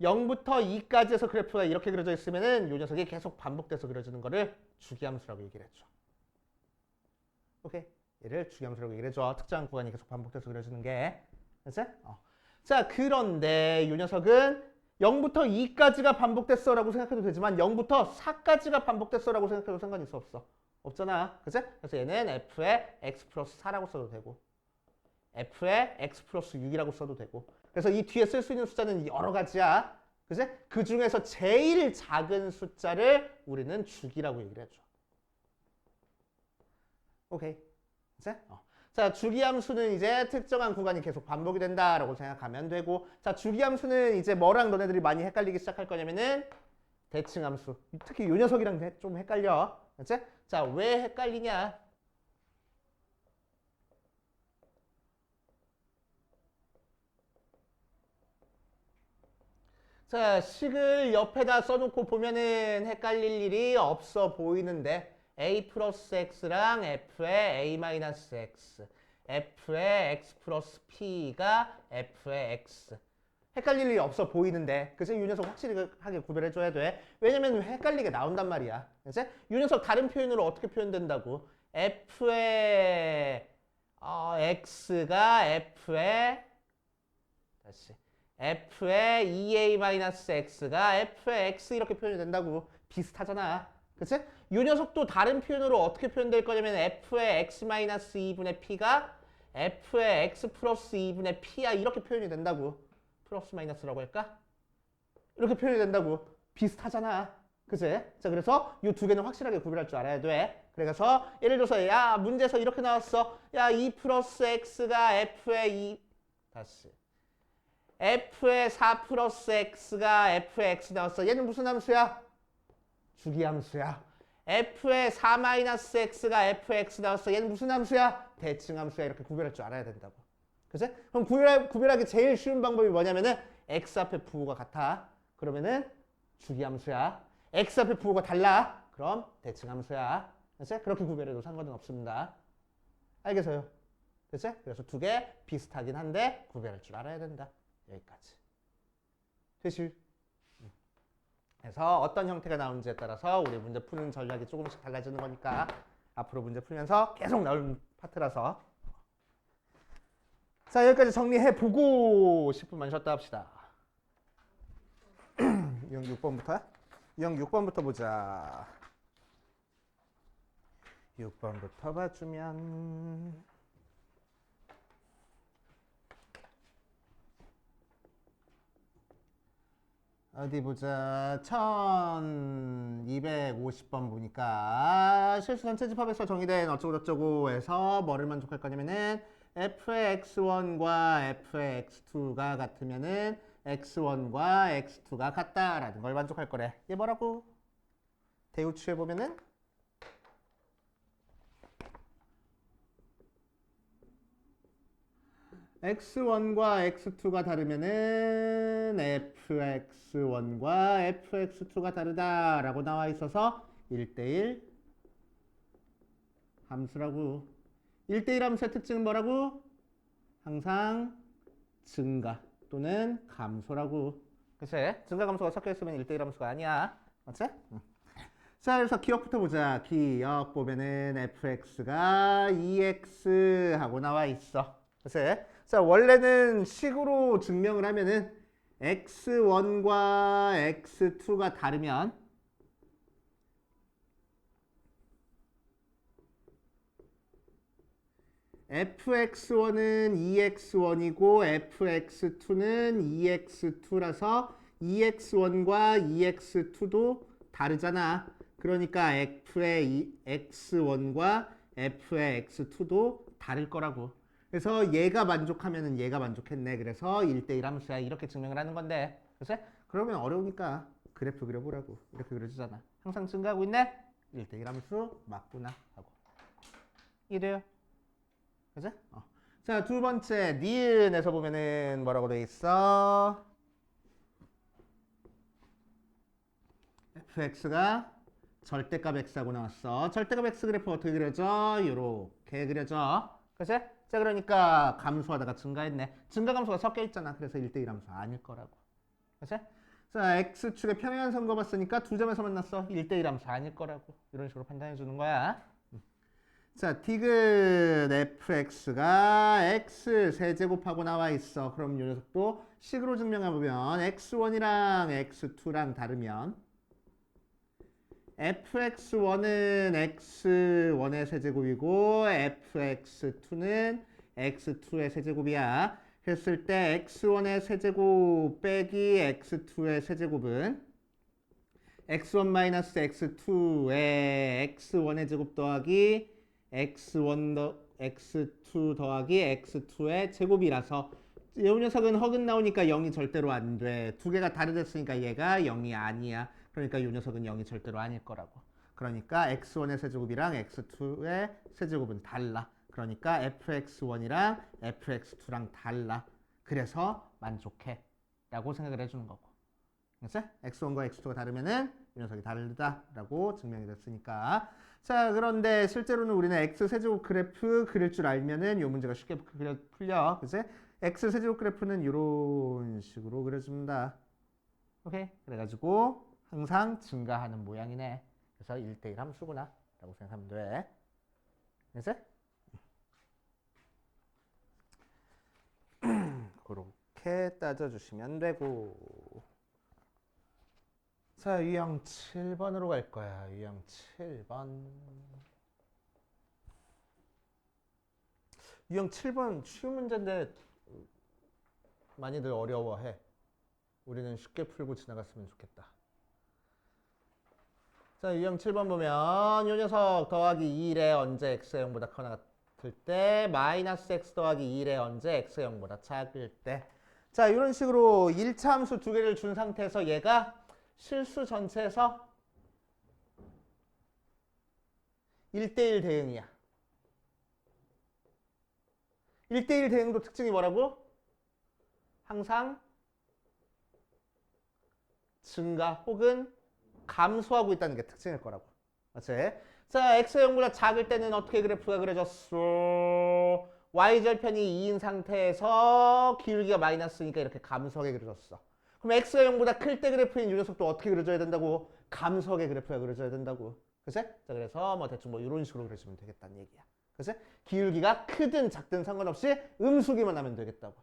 Speaker 1: 0부터 2까지 해서 그래프가 이렇게 그려져 있으면은 이 녀석이 계속 반복돼서 그려지는 거를 주기함수라고 얘기를 해줘. 오케이? 얘를 주기함수라고 얘기를 해줘. 특정한 구간이 계속 반복돼서 그려지는 게. 알았어? 자, 그런데 이 녀석은 0부터 2까지가 반복됐어 라고 생각해도 되지만 0부터 4까지가 반복됐어 라고 생각해도 상관이 있어 없어? 없잖아. 그치? 그래서 얘는 f의 x 플러스 4라고 써도 되고 f의 x 플러스 6이라고 써도 되고 그래서 이 뒤에 쓸 수 있는 숫자는 여러 가지야. 그치? 그 중에서 제일 작은 숫자를 우리는 주기라고 얘기를 해줘. 오케이. 그치? 자, 주기함수는 이제 특정한 구간이 계속 반복이 된다라고 생각하면 되고 자, 주기함수는 이제 뭐랑 너네들이 많이 헷갈리기 시작할 거냐면은 대칭함수. 특히 이 녀석이랑 좀 헷갈려. 그치? 자, 왜 헷갈리냐? 자, 식을 옆에다 써놓고 보면은 헷갈릴 일이 없어 보이는데 a 플러스 x랑 f의 a 마이너스 x f의 x 플러스 p가 f의 x 헷갈릴 일이 없어 보이는데 그치? 이 녀석 확실하게 구별해줘야 돼. 왜냐면 헷갈리게 나온단 말이야. 그치? 이 녀석 다른 표현으로 어떻게 표현된다고? f의 x가 f의 다시 f의 2a-x가 f의 x 이렇게 표현이 된다고. 비슷하잖아. 그치? 이 녀석도 다른 표현으로 어떻게 표현될 거냐면 f의 x-2분의 p가 f의 x 플러스 2분의 p야 이렇게 표현이 된다고. 플러스 마이너스라고 할까? 이렇게 표현이 된다고. 비슷하잖아. 그치? 자, 그래서 이 두 개는 확실하게 구별할 줄 알아야 돼. 그래서 예를 들어서 야, 문제에서 이렇게 나왔어. 야, 2 플러스 x가 f의 2 다시 f의 4 플러스 x가 f의 x 나왔어. 얘는 무슨 함수야? 주기함수야. f의 4 마이너스 x가 f의 x 나왔어. 얘는 무슨 함수야? 대칭함수야. 이렇게 구별할 줄 알아야 된다고. 그치? 그럼 구별하기 제일 쉬운 방법이 뭐냐면은 x 앞에 부호가 같아. 그러면은 주기함수야. x 앞에 부호가 달라. 그럼 대칭함수야. 그치? 그렇게 구별해도 상관은 없습니다. 알겠어요? 그치? 그래서 두 개 비슷하긴 한데 구별할 줄 알아야 된다. 여기까지. 되실? 그래서 어떤 형태가 나오는지에 따라서 우리 문제 푸는 전략이 조금씩 달라지는 거니까 앞으로 문제 풀면서 계속 나올 파트라서 자, 여기까지 정리해보고 10분만 쉬었다 합시다. 유형 6번부터야? 유형 6번부터 보자. 6번부터 봐주면 어디 보자. 1250번 보니까 실수 전체 집합에서 정의된 어쩌고저쩌고 해서 뭐를 만족할 거냐면은 f의 x1과 f의 x2가 같으면은 x1과 x2가 같다라는 걸 만족할 거래. 이게 뭐라고? 대우추에 보면은 x1과 x2가 다르면은 fx1과 fx2가 다르다라고 나와 있어서 1대1 함수라고. 1대1 함수의 특징은 뭐라고? 항상 증가 또는 감소라고. 그치? 증가 감소가 섞여 있으면 1대1 함수가 아니야. 맞지? 자, 그래서 기억부터 보자. 기억 보면은 fx가 2x 하고 나와 있어. 그치? 자, 원래는 식으로 증명을 하면은 x1과 x2가 다르면 fx1은 2x1이고 fx2는 2x2라서 2x1과 2x2도 다르잖아. 그러니까 f의 x1과 f의 x2도 다를 거라고. 그래서 얘가 만족하면은 얘가 만족했네. 그래서 1대1 함수야. 이렇게 증명을 하는 건데. 그치? 그러면 어려우니까 그래프 그려보라고. 이렇게 그려주잖아. 항상 증가하고 있네? 1대1 함수 맞구나 하고. 이래요. 그치? 자, 두 번째 니은에서 보면은 뭐라고 돼 있어? fx가 절대값 x하고 나왔어. 절대값 x 그래프 어떻게 그려져? 요렇게 그려져. 그치? 자, 그러니까 감소하다가 증가했네. 증가 감소가 섞여 있잖아. 그래서 1대1 함수 아닐 거라고. 그치? 자, x축의 평행한선 그어봤으니까 두 점에서 만났어. 1대1 함수 아닐 거라고. 이런 식으로 판단해 주는 거야. 자, 디귿 fx가 x 세제곱하고 나와 있어. 그럼 이 녀석도 식으로 증명해보면 x1이랑 x2랑 다르면 fx1은 x1의 세제곱이고 fx2는 x2의 세제곱이야. 했을 때 x1의 세제곱 빼기 x2의 세제곱은 x1-x2의 x1의 제곱 더하기 x2 더하기 x2의 제곱이라서 이 녀석은 허근 나오니까 0이 절대로 안 돼. 두 개가 다르댔으니까 얘가 0이 아니야. 그러니까 이 녀석은 0이 절대로 아닐 거라고. 그러니까 x1의 세제곱이랑 x2의 세제곱은 달라. 그러니까 fx1이랑 fx2랑 달라. 그래서 만족해 라고 생각을 해주는 거고. 그래서 x1과 x2가 다르면은 이 녀석이 다르다라고 증명이 됐으니까. 자, 그런데 실제로는 우리는 x 세제곱 그래프 그릴 줄 알면은 이 문제가 쉽게 풀려. 그치? x 세제곱 그래프는 이런 식으로 그려줍니다. 오케이? 그래가지고 항상 증가하는 모양이네. 그래서 1대1 함수구나 라고 생각하면 돼. 그래서 그렇게 따져주시면 되고. 자, 유형 7번으로 갈 거야. 유형 7번. 유형 7번 쉬운 문제인데 많이들 어려워해. 우리는 쉽게 풀고 지나갔으면 좋겠다. 자, 유형 7번 보면 이 녀석 더하기 2의 언제 x가 0보다 크거나 같을 때 마이너스 x 더하기 2의 언제 x가 0보다 작을 때. 자, 이런 식으로 1차 함수 두 개를 준 상태에서 얘가 실수 전체에서 1대1 대응이야. 1대1 대응도 특징이 뭐라고? 항상 증가 혹은 감소하고 있다는 게 특징일 거라고. 맞지? 자, x가 0보다 작을 때는 어떻게 그래프가 그려졌어? y절편이 2인 상태에서 기울기가 마이너스니까 이렇게 감소하게 그려졌어. 그럼 x가 0보다 클 때 그래프인 이 녀석도 어떻게 그려져야 된다고? 감소하게 그래프가 그려져야 된다고. 그치? 자, 그래서 뭐 대충 뭐 이런 식으로 그려주면 되겠다는 얘기야. 그치? 기울기가 크든 작든 상관없이 음수기만 하면 되겠다고.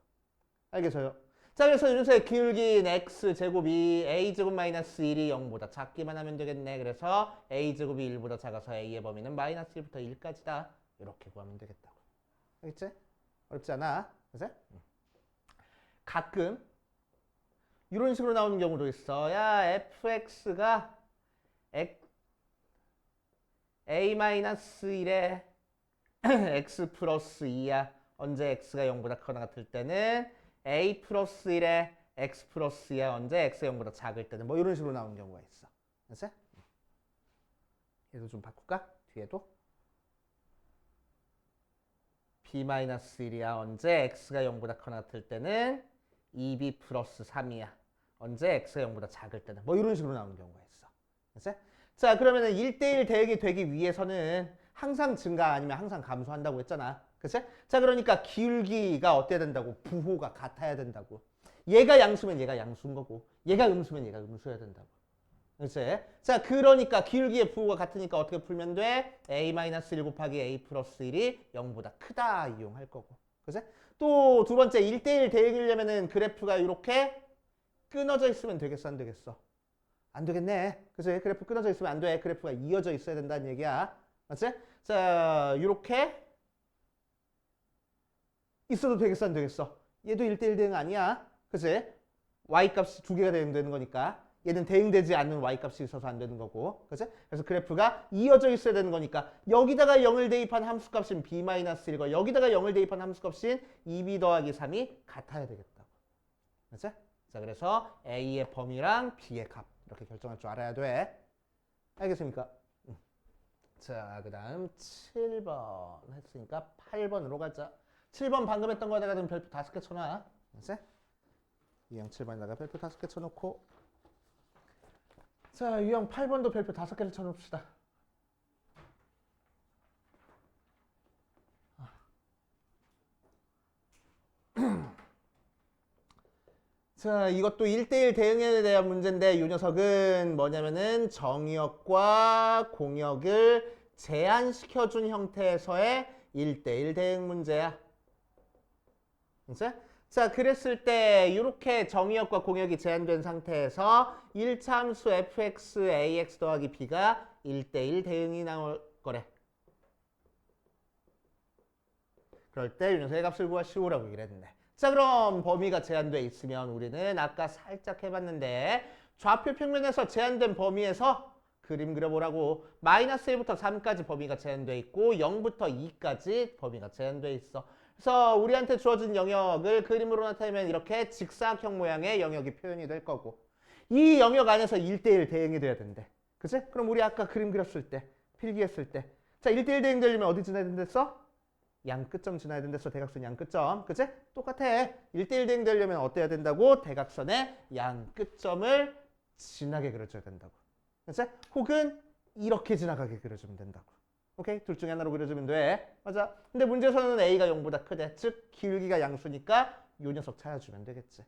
Speaker 1: 알겠어요? 자, 그래서 이 녀석의 기울기인 x제곱이 a제곱 마이너스 1이 0보다 작기만 하면 되겠네. 그래서 a제곱이 1보다 작아서 a의 범위는 마이너스 1부터 1까지다. 이렇게 구하면 되겠다고. 알겠지? 어렵지 않아. 그치? 가끔 이런 식으로 나오는 경우도 있어. 야, fx가 a-1에 x 플러스 2야. 언제 x가 0보다 크거나 같을 때는 a 플러스 1에 x 플러스 2야. 언제 x가 0보다 작을 때는 뭐 이런 식으로 나오는 경우가 있어. 알았어? 얘도 좀 바꿀까? 뒤에도 b-1이야. 언제 x가 0보다 크거나 같을 때는 2b 플러스 3이야. 언제 x가 0보다 작을 때는 뭐 이런 식으로 나오는 경우가 있어. 알았어? 자, 그러면은 1대1 대응이 되기 위해서는 항상 증가 아니면 항상 감소한다고 했잖아. 그치? 자, 그러니까 기울기가 어때야 된다고? 부호가 같아야 된다고. 얘가 양수면 얘가 양수인 거고 얘가 음수면 얘가 음수여야 된다고. 그치? 자, 그러니까 기울기의 부호가 같으니까 어떻게 풀면 돼? a-1 곱하기 a 플러스 1이 0보다 크다 이용할 거고. 그치? 또 두 번째 1대1 대응이려면은 그래프가 이렇게 끊어져 있으면 되겠어, 안 되겠어? 안 되겠네. 그치? 그래프 끊어져 있으면 안 돼. 그래프가 이어져 있어야 된다는 얘기야. 맞지? 자, 이렇게 있어도 되겠어, 안 되겠어? 얘도 1대1 대응 아니야. 그치? y값이 두 개가 되는 거니까. 얘는 대응되지 않는 y값이 있어서 안 되는 거고. 그치? 그래서 그래프가 이어져 있어야 되는 거니까 여기다가 0을 대입한 함수값인 b-1과 여기다가 0을 대입한 함수값인 2b 더하기 3이 같아야 되겠다고. 그치? 자, 그래서 A의 범위랑 B의 값 이렇게 결정할 줄 알아야 돼. 알겠습니까? 자, 그 다음 7번 했으니까 8번으로 가자. 7번 방금 했던 거에다가 좀 별표 5개 쳐놔. 알았지? 유형 7번에다가 별표 5개 쳐놓고, 자, 유형 8번도 별표 5개를 쳐놓읍시다. 자, 이것도 1대1 대응에 대한 문제인데 이 녀석은 뭐냐면은 정의역과 공역을 제한시켜준 형태에서의 1대1 대응 문제야. 자, 그랬을 때 이렇게 정의역과 공역이 제한된 상태에서 1차함수 fx ax 더하기 b가 1대1 대응이 나올 거래. 그럴 때 이 녀석의 값을 구하시오라고 얘기를 했는데, 자, 그럼 범위가 제한돼 있으면 우리는 아까 살짝 해봤는데 좌표 평면에서 제한된 범위에서 그림 그려보라고. 마이너스 1부터 3까지 범위가 제한돼 있고 0부터 2까지 범위가 제한돼 있어. 그래서 우리한테 주어진 영역을 그림으로 나타내면 이렇게 직사각형 모양의 영역이 표현이 될 거고, 이 영역 안에서 1대1 대응이 돼야 된대. 그치? 그럼 우리 아까 그림 그렸을 때, 필기했을 때, 자, 1대1 대응 되려면 어디 지나야 된댔어? 양 끝점 지나야 된댔어. 대각선 양 끝점. 그치? 똑같아. 1대1 대응 되려면 어때야 된다고? 대각선의 양 끝점을 지나게 그려줘야 된다고. 그치? 혹은 이렇게 지나가게 그려주면 된다고. 오케이? 둘 중에 하나로 그려주면 돼. 맞아. 근데 문제에서는 A가 0보다 크대. 즉 길기가 양수니까 요 녀석 찾아주면 되겠지.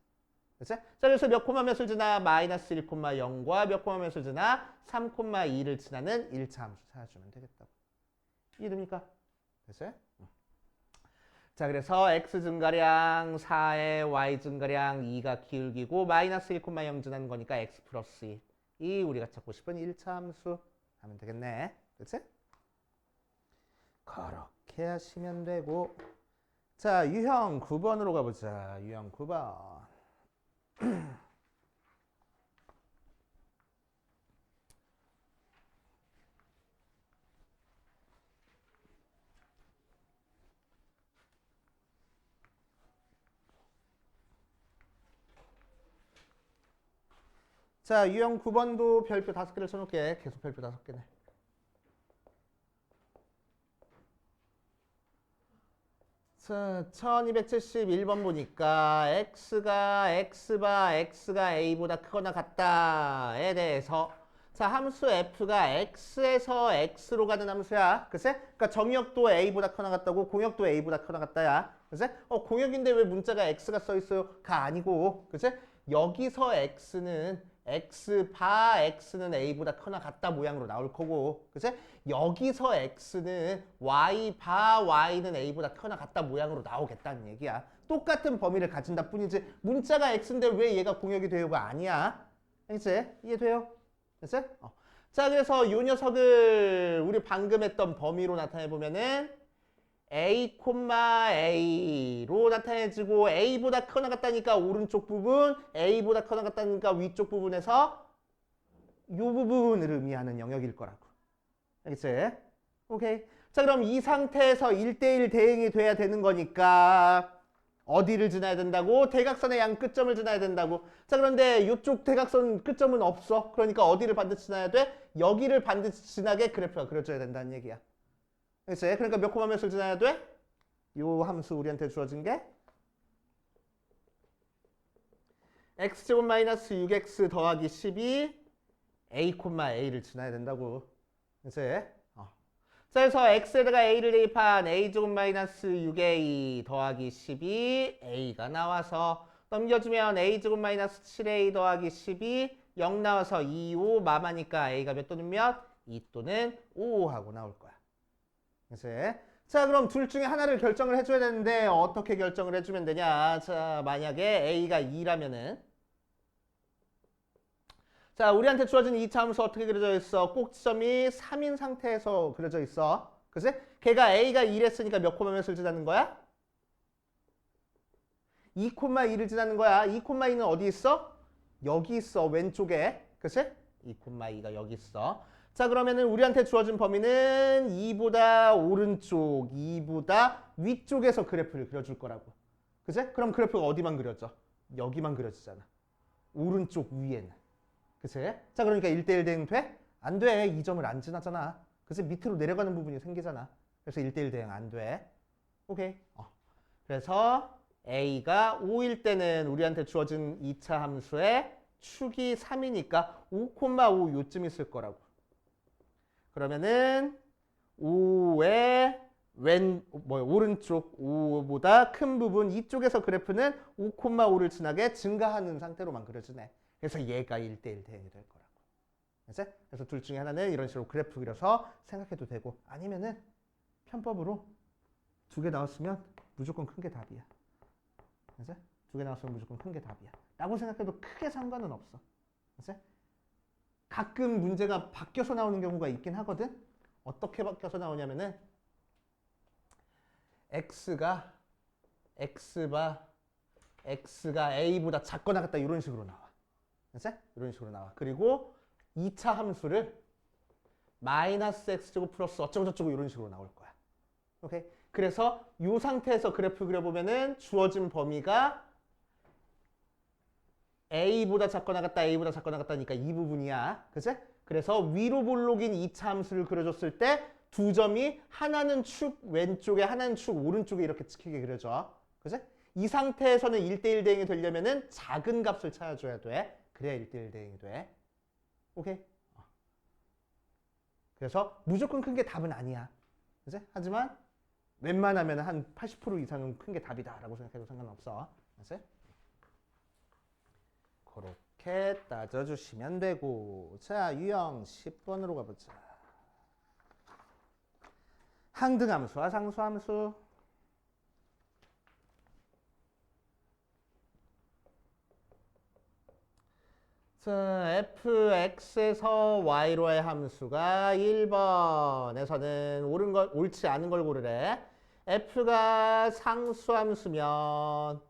Speaker 1: 그치? 자, 그래서 몇 콤마 몇을 지나? 마이너스 1,0과 몇 콤마 몇을 지나? 3,2를 지나는 1차 함수 찾아주면 되겠다고. 이해됩니까? 그치? 자, 그래서 x 증가량 4에 y 증가량 2가 기울기고 마이너스 1,0 지나는 거니까 x 플러스 2이 우리가 찾고 싶은 1차 함수 하면 되겠네. 그치? 그렇게 하시면 되고, 자, 유형 9번으로 가보자. 유형 9번. 자, 유형 9번도 별표 5개를 쳐놓을게. 계속 별표 5개네. 자, 1271번 보니까 x가 a보다 크거나 같다에 대해서, 자, 함수 f가 x에서 x로 가는 함수야. 그치? 그러니까 정역도 a보다 크거나 같다고, 공역도 a보다 크거나 같다야. 그치? 공역인데 왜 문자가 x가 써 있어요? 가 아니고. 그치? 여기서 x는 x는 a보다 크거나 같다 모양으로 나올 거고, 그치? 여기서 x는 y는 a보다 크거나 같다 모양으로 나오겠다는 얘기야. 똑같은 범위를 가진다 뿐이지 문자가 x인데 왜 얘가 공역이 돼요가 아니야. 알겠지? 이해돼요? 됐지? 자, 그래서 요 녀석을 우리 방금 했던 범위로 나타내 보면은 a, a로 나타내지고 a보다 크거나 같다니까 오른쪽 부분, a보다 크거나 같다니까 위쪽 부분에서 이 부분을 의미하는 영역일 거라고. 알겠지? 오케이. 자, 그럼 이 상태에서 1대1 대응이 돼야 되는 거니까 어디를 지나야 된다고? 대각선의 양 끝점을 지나야 된다고. 자, 그런데 이쪽 대각선 끝점은 없어. 그러니까 어디를 반드시 지나야 돼? 여기를 반드시 지나게 그래프가 그려져야 된다는 얘기야. 알겠지? 그러니까 몇 콤마 몇을 지나야 돼? 요 함수 우리한테 주어진 게 x제곱 마이너스 6x 더하기 12 a, a를 지나야 된다고. 그치? 자, 그래서 x에다가 a를 대입한 a제곱 마이너스 6a 더하기 12 a가 나와서 넘겨주면 a제곱 마이너스 7a 더하기 12 0 나와서 2, 5 마마니까 a가 몇 또는 몇? 2 또는 5 하고 나올 거야. 그치? 자, 그럼 둘 중에 하나를 결정을 해줘야 되는데 어떻게 결정을 해주면 되냐? 자, 만약에 a가 2라면은, 자, 우리한테 주어진 2차 함수 어떻게 그려져 있어? 꼭지점이 3인 상태에서 그려져 있어. 그치? 걔가 a가 2랬으니까 몇 콤마 몇을 지나는 거야? 2,2를 지나는 거야. 2,2는 어디 있어? 여기 있어. 왼쪽에. 그치? 2,2가 여기 있어. 자, 그러면은 우리한테 주어진 범위는 2보다 오른쪽, 2보다 위쪽에서 그래프를 그려줄 거라고. 그치? 그럼 그래프가 어디만 그려져? 여기만 그려지잖아. 오른쪽 위에는. 그치? 자, 그러니까 1대1 대응 돼? 안 돼. 이 점을 안 지나잖아. 그래서 밑으로 내려가는 부분이 생기잖아. 그래서 1대1 대응 안 돼. 오케이. 그래서 A가 5일 때는 우리한테 주어진 2차 함수의 축이 3이니까 5,5 요쯤 있을 거라고. 그러면은 5의 오른쪽 5보다 큰 부분 이쪽에서 그래프는 5,5를 지나게 증가하는 상태로만 그려지네. 그래서 얘가 1대1 대응이 될 거라고. 그래서 둘 중에 하나는 이런 식으로 그래프 그려서 생각해도 되고 아니면은 편법으로 2개 나왔으면 무조건 큰 게 답이야. 그치? 2개 나왔으면 무조건 큰 게 답이야. 라고 생각해도 크게 상관은 없어. 그치? 가끔 문제가 바뀌어서 나오는 경우가 있긴 하거든. 어떻게 바뀌어서 나오냐면은 x가 a보다 작거나 같다 이런 식으로 나와. 그치? 이런 식으로 나와. 그리고 2차 함수를 마이너스 x제곱 플러스 어쩌고저쩌고 이런 식으로 나올 거야. 오케이? 그래서 이 상태에서 그래프 그려보면은 주어진 범위가 a보다 작거나 같다, a보다 작거나 같다니까 이 부분이야. 그치? 그래서 위로 볼록인 2차 함수를 그려줬을 때 두 점이 하나는 축 왼쪽에 하나는 축 오른쪽에 이렇게 찍히게 그려져. 그치? 이 상태에서는 1대1 대응이 되려면은 작은 값을 찾아줘야 돼. 그래야 1대1 대응이 돼. 오케이? 그래서 무조건 큰 게 답은 아니야. 그치? 하지만 웬만하면 한 80% 이상은 큰 게 답이다라고 생각해도 상관없어. 그치? 그렇게 따져주시면 되고. 자, 유형 10번으로 가보자. 항등함수와 상수함수. 자, fx에서 y로의 함수가 1번에서는 옳지 않은 걸 고르래. f가 상수함수면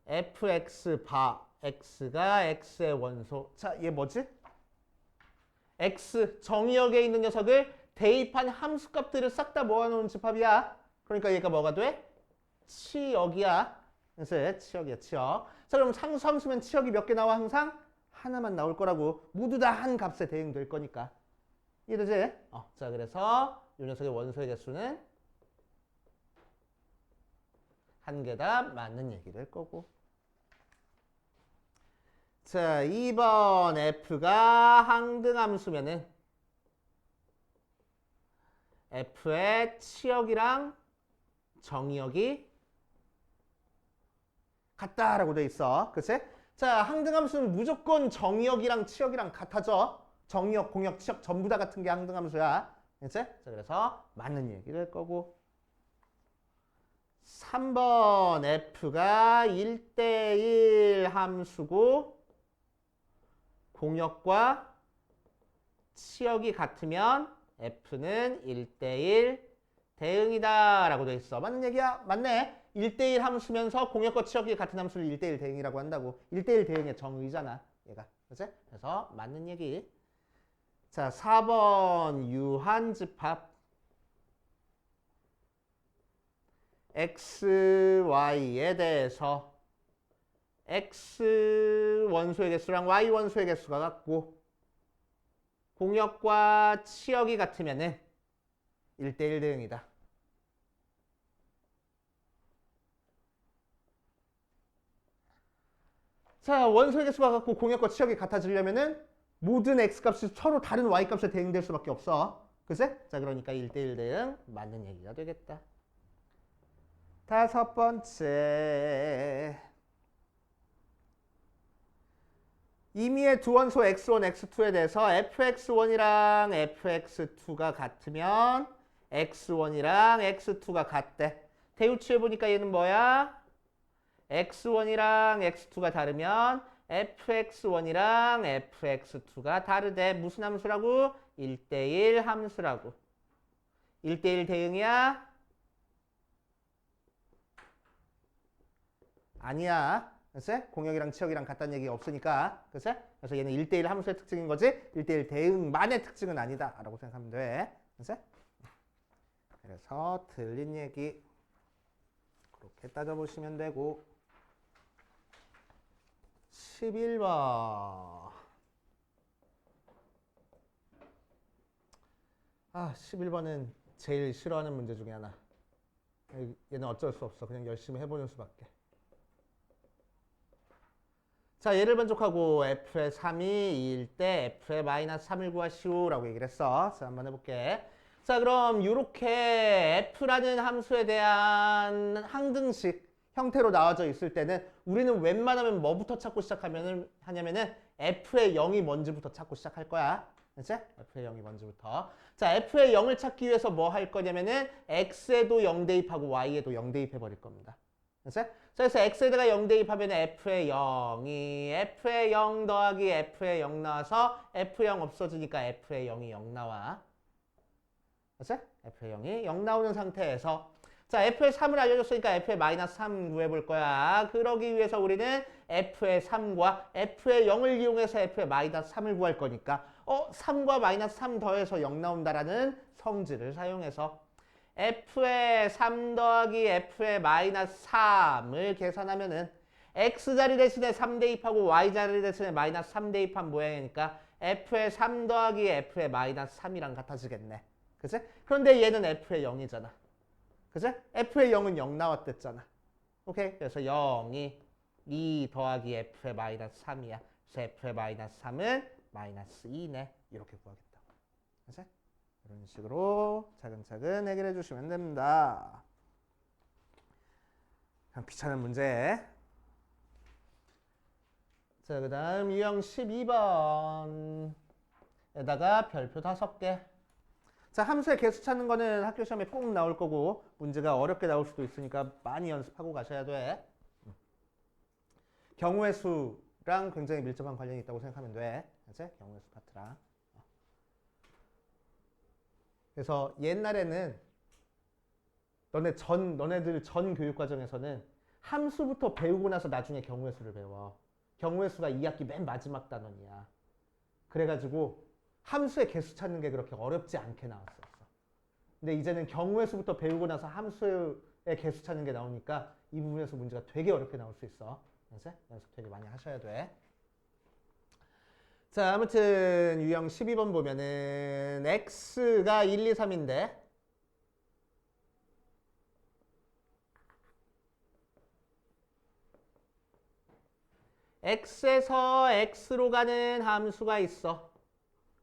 Speaker 1: fx 바 x가 x의 원소. 자, 얘 뭐지? x 정의역에 있는 녀석을 대입한 함수값들을 싹 다 모아놓은 집합이야. 그러니까 얘가 뭐가 돼? 치역이야. 그래서 치역이야, 치역. 자, 그럼 상수함수면 치역이 몇 개 나와? 항상 하나만 나올 거라고. 모두 다 한 값에 대응될 거니까. 이해되지? 자, 그래서 이 녀석의 원소의 개수는 한 개다 맞는 얘기 될 거고. 자, 2번 f가 항등함수면은 f의 치역이랑 정의역이 같다라고 돼 있어. 그치? 자, 항등함수는 무조건 정의역이랑 치역이랑 같아져. 정의역, 공역, 치역 전부 다 같은 게 항등함수야. 그치? 자, 그래서 맞는 얘기 될 거고. 3번 f가 1대1 함수고 공역과 치역이 같으면 f는 1대1 대응이다 라고 돼 있어. 맞는 얘기야? 맞네. 1대1 함수면서 공역과 치역이 같은 함수를 1대1 대응이라고 한다고. 1대1 대응의 정의잖아. 얘가. 그치? 그래서 맞는 얘기. 자, 4번 유한집합. x, y에 대해서 x 원소의 개수랑 y 원소의 개수가 같고 공역과 치역이 같으면은 1대1 대응이다. 자, 원소의 개수가 같고 공역과 치역이 같아지려면은 모든 x값이 서로 다른 y값에 대응될 수밖에 없어. 그치? 자, 그러니까 1대1 대응 맞는 얘기가 되겠다. 5번째. 임의의 두 원소 x1, x2에 대해서 fx1이랑 fx2가 같으면 x1이랑 x2가 같대. 대우치해보니까 얘는 뭐야? x1이랑 x2가 다르면 fx1이랑 fx2가 다르대. 무슨 함수라고? 1대1 함수라고. 1대1 대응이야? 아니야. 그치? 공역이랑 치역이랑 같다는 얘기 없으니까. 그치? 그래서 얘는 1대1 함수의 특징인 거지 1대1 대응만의 특징은 아니다 라고 생각하면 돼. 그치? 그래서 틀린 얘기 그렇게 따져보시면 되고. 11번. 11번은 제일 싫어하는 문제 중에 하나. 얘는 어쩔 수 없어. 그냥 열심히 해보는 수밖에. 자, 얘를 만족하고 f의 3이 2일 때 f의 마이너스 3을 구하시오라고 얘기를 했어. 자, 한번 해볼게. 자, 그럼 이렇게 f라는 함수에 대한 항등식 형태로 나와져 있을 때는 우리는 웬만하면 뭐부터 찾고 하냐면은 f의 0이 뭔지부터 찾고 시작할 거야. 그치? f의 0이 뭔지부터. 자, f의 0을 찾기 위해서 뭐 할 거냐면은 x에도 0 대입하고 y에도 0 대입해 버릴 겁니다. 그치? 그래서 x에다가 0 대입하면 f의 0이 f의 0 더하기 f의 0 나와서 f0 없어지니까 f의 0이 0 나와. 그치? f의 0이 0 나오는 상태에서 자, f의 3을 알려줬으니까 f의 마이너스 3 구해볼 거야. 그러기 위해서 우리는 f의 3과 f의 0을 이용해서 f의 마이너스 3을 구할 거니까 3과 마이너스 3 더해서 0 나온다라는 성질을 사용해서 f의 3 더하기 f의 마이너스 3을 계산하면은 x자리 대신에 3 대입하고 y자리 대신에 마이너스 3 대입한 모양이니까 f의 3 더하기 f의 마이너스 3이랑 같아지겠네. 그치? 그런데 얘는 f의 0이잖아. 그치? f의 0은 0 나왔댔잖아. 오케이? 그래서 0이 2 더하기 f의 마이너스 3이야. 그래서 f의 마이너스 3은 마이너스 2네. 이렇게 구하겠다. 그치? 이런 식으로 차근차근 해결해 주시면 됩니다. 그냥 귀찮은 문제. 자, 그 다음 유형 12번에다가 별표 5개. 자, 함수의 개수 찾는 거는 학교 시험에 꼭 나올 거고 문제가 어렵게 나올 수도 있으니까 많이 연습하고 가셔야 돼. 경우의 수랑 굉장히 밀접한 관련이 있다고 생각하면 돼. 그치? 경우의 수 파트랑. 그래서 옛날에는 너네들 전 교육 과정에서는 함수부터 배우고 나서 나중에 경우의 수를 배워. 경우의 수가 2학기 맨 마지막 단원이야. 그래가지고 함수의 개수 찾는 게 그렇게 어렵지 않게 나왔었어. 근데 이제는 경우의 수부터 배우고 나서 함수의 개수 찾는 게 나오니까 이 부분에서 문제가 되게 어렵게 나올 수 있어. 그래서 연습 되게 많이 하셔야 돼. 자, 아무튼 유형 12번 보면은 x가 1, 2, 3인데 x에서 x로 가는 함수가 있어.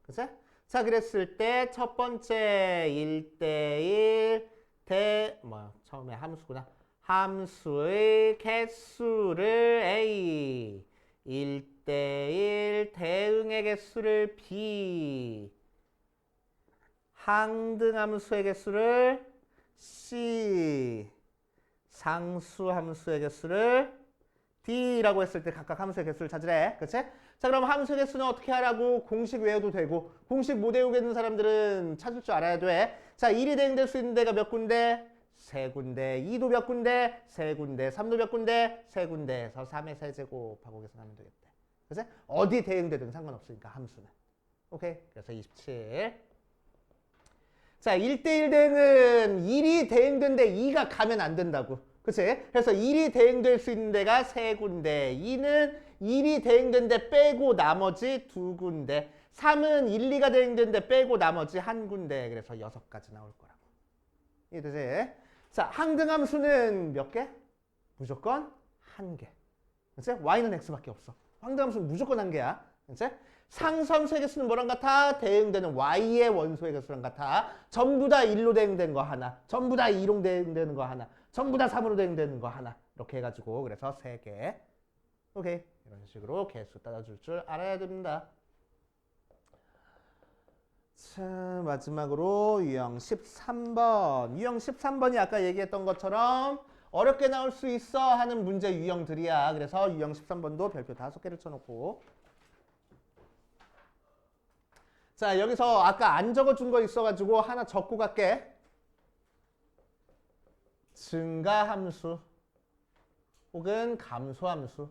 Speaker 1: 그치? 자, 그랬을 때 첫 번째 1대1 처음에 함수구나. 함수의 개수를 a 1대1 대응의 개수를 b 항등함수의 개수를 c 상수함수의 개수를 d라고 했을 때 각각 함수의 개수를 찾으래. 그치? 자, 그럼 함수의 개수는 어떻게 하라고? 공식 외워도 되고 공식 못 외우겠는 사람들은 찾을 줄 알아야 돼. 자, 1이 대응될 수 있는 데가 몇 군데? 3군데. 2도 몇 군데? 3군데. 3도 몇 군데? 3군데에서 3의 세제곱하고 계산하면 되겠대. 그치? 어디 대응되든 상관없으니까 함수는. 오케이? 그래서 27. 자, 1대1 대응은 1이 대응된데 2가 가면 안 된다고. 그치? 그래서 1이 대응될 수 있는 데가 3군데, 2는 1이 대응된데 빼고 나머지 2군데, 3은 1, 2가 대응된데 빼고 나머지 1군데, 그래서 6가지 나올 거라고. 이해되지? 자, 항등함수는 몇 개? 무조건 1개. 그치? y는 x밖에 없어. 항등함수는 무조건 1개야. 그치? 상수함수의 개수는 뭐랑 같아? 대응되는 y의 원소의 개수랑 같아. 전부 다 1로 대응된 거 하나, 전부 다 2로 대응되는 거 하나, 전부 다 3으로 대응되는 거 하나. 이렇게 해가지고 그래서 3개. 오케이. 이런 식으로 개수 따라줄 줄 알아야 됩니다. 자, 마지막으로 유형 13번. 유형 13번이 아까 얘기했던 것처럼 어렵게 나올 수 있어 하는 문제 유형들이야. 그래서 유형 13번도 별표 5개를 쳐놓고. 자, 여기서 아까 안 적어준 거 있어가지고 하나 적고 갈게. 증가함수 혹은 감소함수.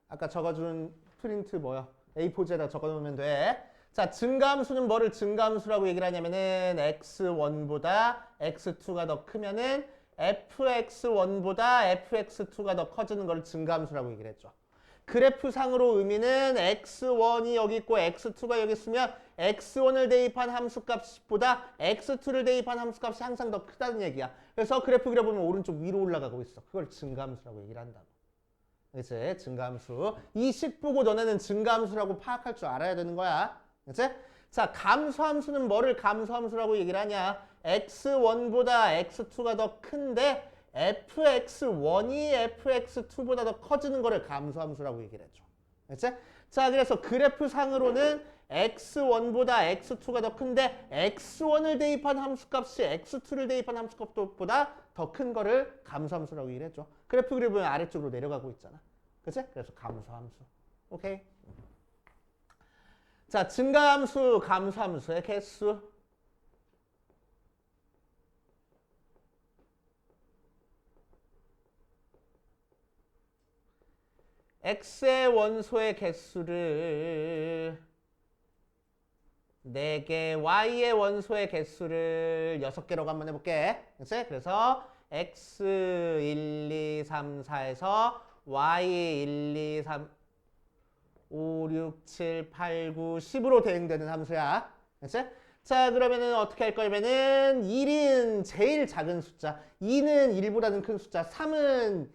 Speaker 1: 아까 적어준 프린트 뭐야? A4지에다 적어놓으면 돼. 자, 증가함수는 뭐를 증가함수라고 얘기를 하냐면은 x1보다 x2가 더 크면은 fx1보다 fx2가 더 커지는 걸 증가함수라고 얘기를 했죠. 그래프상으로 의미는 x1이 여기 있고 x2가 여기 있으면 x1을 대입한 함수값보다 x2를 대입한 함수값이 항상 더 크다는 얘기야. 그래서 그래프 그려보면 오른쪽 위로 올라가고 있어. 그걸 증가함수라고 얘기를 한다고. 그치? 증가함수. 이 식 보고 너네는 증가함수라고 파악할 줄 알아야 되는 거야. 그치? 자, 감소함수는 뭐를 감소함수라고 얘기를 하냐? x1보다 x2가 더 큰데 fx1이 fx2보다 더 커지는 거를 감소함수라고 얘기를 했죠. 그치? 자, 그래서 그래프상으로는 x1보다 x2가 더 큰데 x1을 대입한 함수값이 x2를 대입한 함수값보다 더 큰 거를 감소함수라고 얘기를 했죠. 그래프 그려보면 아래쪽으로 내려가고 있잖아. 그치? 그래서 감소함수. 오케이? 자, 증가함수, 감소함수의 개수. x의 원소의 개수를 4개, y의 원소의 개수를 6개라고 한번 해볼게. 그치? 그래서 x 1, 2, 3, 4에서 y 1, 2, 3, 5, 6, 7, 8, 9, 10으로 대응되는 함수야. 그치? 자, 그러면은 어떻게 할 거냐면은 1은 제일 작은 숫자, 2는 1보다는 큰 숫자, 3은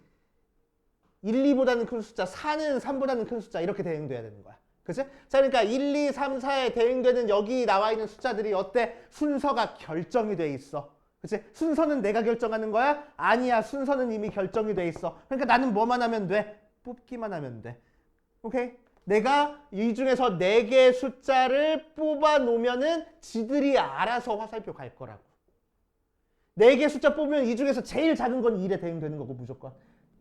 Speaker 1: 1, 2보다는 큰 숫자, 4는 3보다는 큰 숫자 이렇게 대응돼야 되는 거야. 그치? 자, 그러니까 1, 2, 3, 4에 대응되는 여기 나와 있는 숫자들이 어때? 순서가 결정이 돼 있어. 그치? 순서는 내가 결정하는 거야? 아니야. 순서는 이미 결정이 돼 있어. 그러니까 나는 뭐만 하면 돼? 뽑기만 하면 돼. 오케이? 내가 이 중에서 4개의 숫자를 뽑아 놓으면은 지들이 알아서 화살표 갈 거라고. 4개 숫자 뽑으면 이 중에서 제일 작은 건 1에 대응되는 거고 무조건.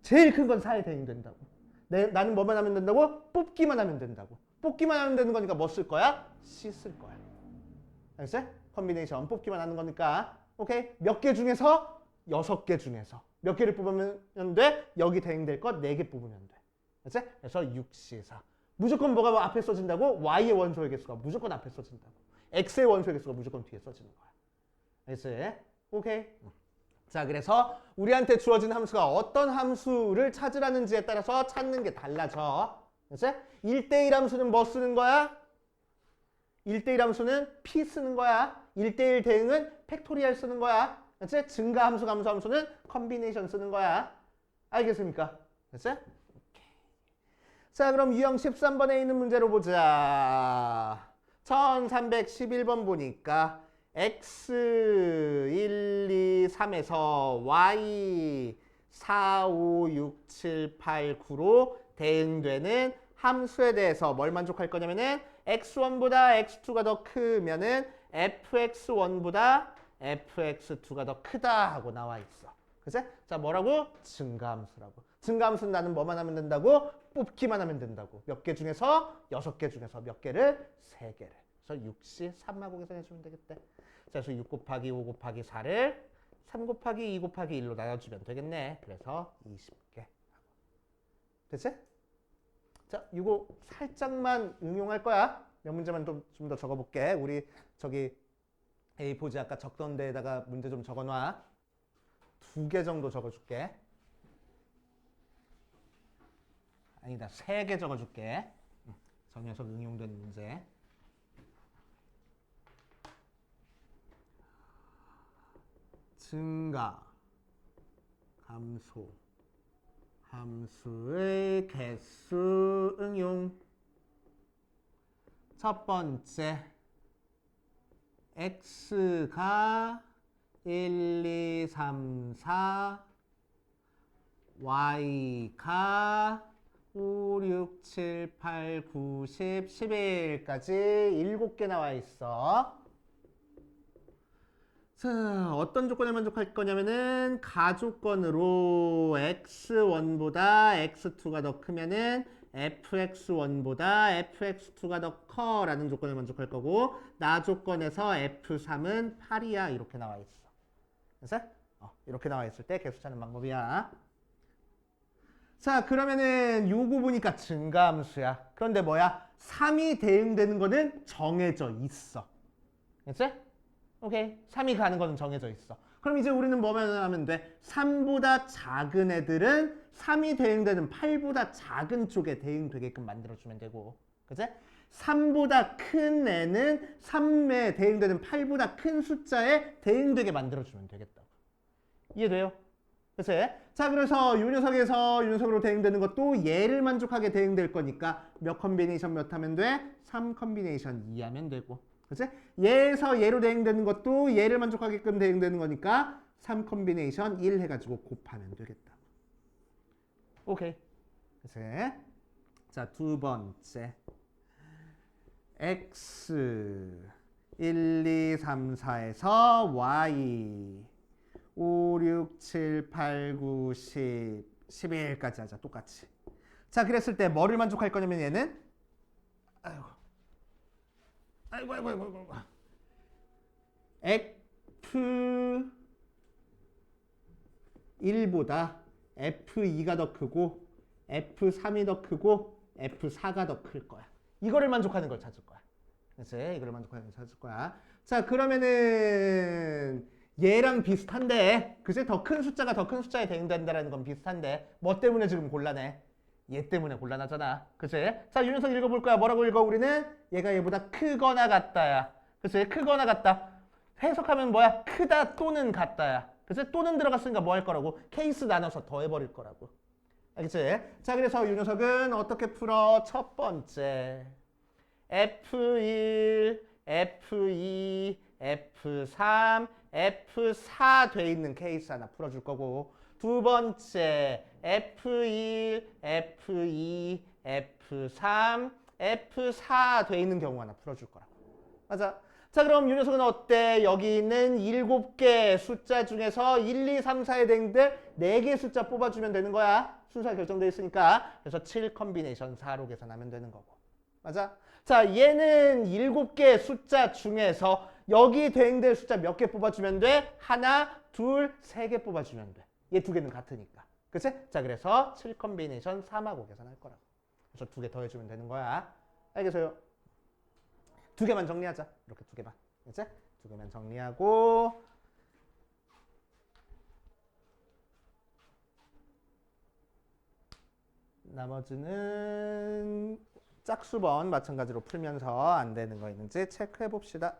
Speaker 1: 제일 큰 건 4에 대응된다고. 나는 뭐만 하면 된다고? 뽑기만 하면 된다고. 뽑기만 하면 되는 거니까 뭐 쓸 거야? C 쓸 거야. 알겠어? 컨비네이션 뽑기만 하는 거니까. 오케이? 몇 개 중에서? 6개 중에서. 몇 개를 뽑으면 돼? 여기 대응될 것 4개 뽑으면 돼. 알겠어? 그래서 6C4. 무조건 뭐가 앞에 써진다고? Y의 원소의 개수가 무조건 앞에 써진다고. X의 원소의 개수가 무조건 뒤에 써지는 거야. 알겠어? 오케이? 자, 그래서 우리한테 주어진 함수가 어떤 함수를 찾으라는지에 따라서 찾는 게 달라져. 그치? 1대1 함수는 뭐 쓰는 거야? 1대1 함수는 P 쓰는 거야. 1대1 대응은 팩토리얼 쓰는 거야. 그치? 증가 함수, 감소 함수는 컨비네이션 쓰는 거야. 알겠습니까? 그치? 자, 그럼 유형 13번에 있는 문제로 보자. 1311번 보니까 x 1, 2, 3에서 y 4, 5, 6, 7, 8, 9로 대응되는 함수에 대해서 뭘 만족할 거냐면은 x1보다 x2가 더 크면은 fx1보다 fx2가 더 크다 하고 나와 있어. 그치? 자, 뭐라고? 증가함수라고. 증가함수는 나는 뭐만 하면 된다고? 뽑기만 하면 된다고. 몇 개 중에서? 6개 중에서 몇 개를? 3개를. 그래서 6시 3하고 계산해주면 되겠대. 자, 그래서 6 곱하기 5 곱하기 4를 3 곱하기 2 곱하기 1로 나눠주면 되겠네. 그래서 20개. 됐지? 자, 이거 살짝만 응용할 거야. 몇 문제만 좀 더 적어볼게. 우리 저기 A4지 아까 적던 데에다가 문제 좀 적어놔. 2개 정도 적어줄게. 아니다, 3개 적어줄게. 저 녀석 응용된 문제. 증가, 감소, 함수의 개수 응용. 첫 번째, x가 1, 2, 3, 4, y가 5, 6, 7, 8, 9, 10, 11까지 7개 나와 있어. 자, 어떤 조건에 만족할 거냐면은 가조건으로 x1보다 x2가 더 크면은 fx1보다 fx2가 더 커라는 조건에 만족할 거고, 나 조건에서 f3은 8이야 이렇게 나와 있어. 그래서 이렇게 나와 있을 때 개수 찾는 방법이야. 자, 그러면은 요거 보니까 증가함수야. 그런데 뭐야? 3이 대응되는 거는 정해져 있어. 그치? 오케이. 3이 가는 거는 정해져 있어. 그럼 이제 우리는 뭐만 하면 돼? 3보다 작은 애들은 3이 대응되는 8보다 작은 쪽에 대응되게끔 만들어주면 되고, 그치? 3보다 큰 애는 3에 대응되는 8보다 큰 숫자에 대응되게 만들어주면 되겠다고. 이해돼요? 그치? 자, 그래서 이 녀석에서 이 녀석으로 대응되는 것도 얘를 만족하게 대응될 거니까 몇 컨비네이션 몇 하면 돼? 3 컨비네이션 2 하면 되고. 그치? 얘에서 얘로 대응되는 것도 얘를 만족하게끔 대응되는 거니까 3 컨비네이션 1 해가지고 곱하면 되겠다. 오케이. 그치? 자, 두 번째. x 1, 2, 3, 4에서 y 5, 6, 7, 8, 9, 10, 11까지 하자. 똑같이. 자, 그랬을 때 뭐를 만족할 거냐면 얘는 아이고. F1보다 F2가 더 크고 F3이 더 크고 F4가 더 클 거야. 이거를 만족하는 걸 찾을 거야. 그치? 이거를 만족하는 걸 찾을 거야. 자, 그러면은 얘랑 비슷한데, 그치? 더 큰 숫자가 더 큰 숫자에 대응된다는 건 비슷한데 뭐 때문에 지금 곤란해? 얘 때문에 곤란하잖아. 그치? 자, 이 녀석 읽어볼 거야. 뭐라고 읽어? 우리는 얘가 얘보다 크거나 같다야. 그치? 크거나 같다. 해석하면 뭐야? 크다 또는 같다야. 그치? 또는 들어갔으니까 뭐 할 거라고? 케이스 나눠서 더해버릴 거라고. 알겠지? 자, 그래서 이 녀석은 어떻게 풀어? 첫 번째 F1, F2, F3, F4 돼 있는 케이스 하나 풀어줄 거고, 두 번째 F1, F2, F3, F4 돼 있는 경우 하나 풀어줄 거라고. 맞아. 자, 그럼 이 녀석은 어때? 여기 있는 7개 숫자 중에서 1, 2, 3, 4에 대응될 4개 숫자 뽑아주면 되는 거야. 순서가 결정되어 있으니까. 그래서 7 컨비네이션 4로 계산하면 되는 거고. 맞아? 자, 얘는 7개 숫자 중에서 여기 대응될 숫자 몇 개 뽑아주면 돼? 하나, 둘, 3개 뽑아주면 돼. 얘 2개는 같으니까. 그치? 자, 그래서 7 컨비네이션 3하고 계산할 거라고. 그래서 2개 더해주면 되는 거야. 알겠어요? 2개만 정리하자. 이렇게 2개만. 그치? 2개만 정리하고, 나머지는 짝수번 마찬가지로 풀면서 안 되는 거 있는지 체크해 봅시다.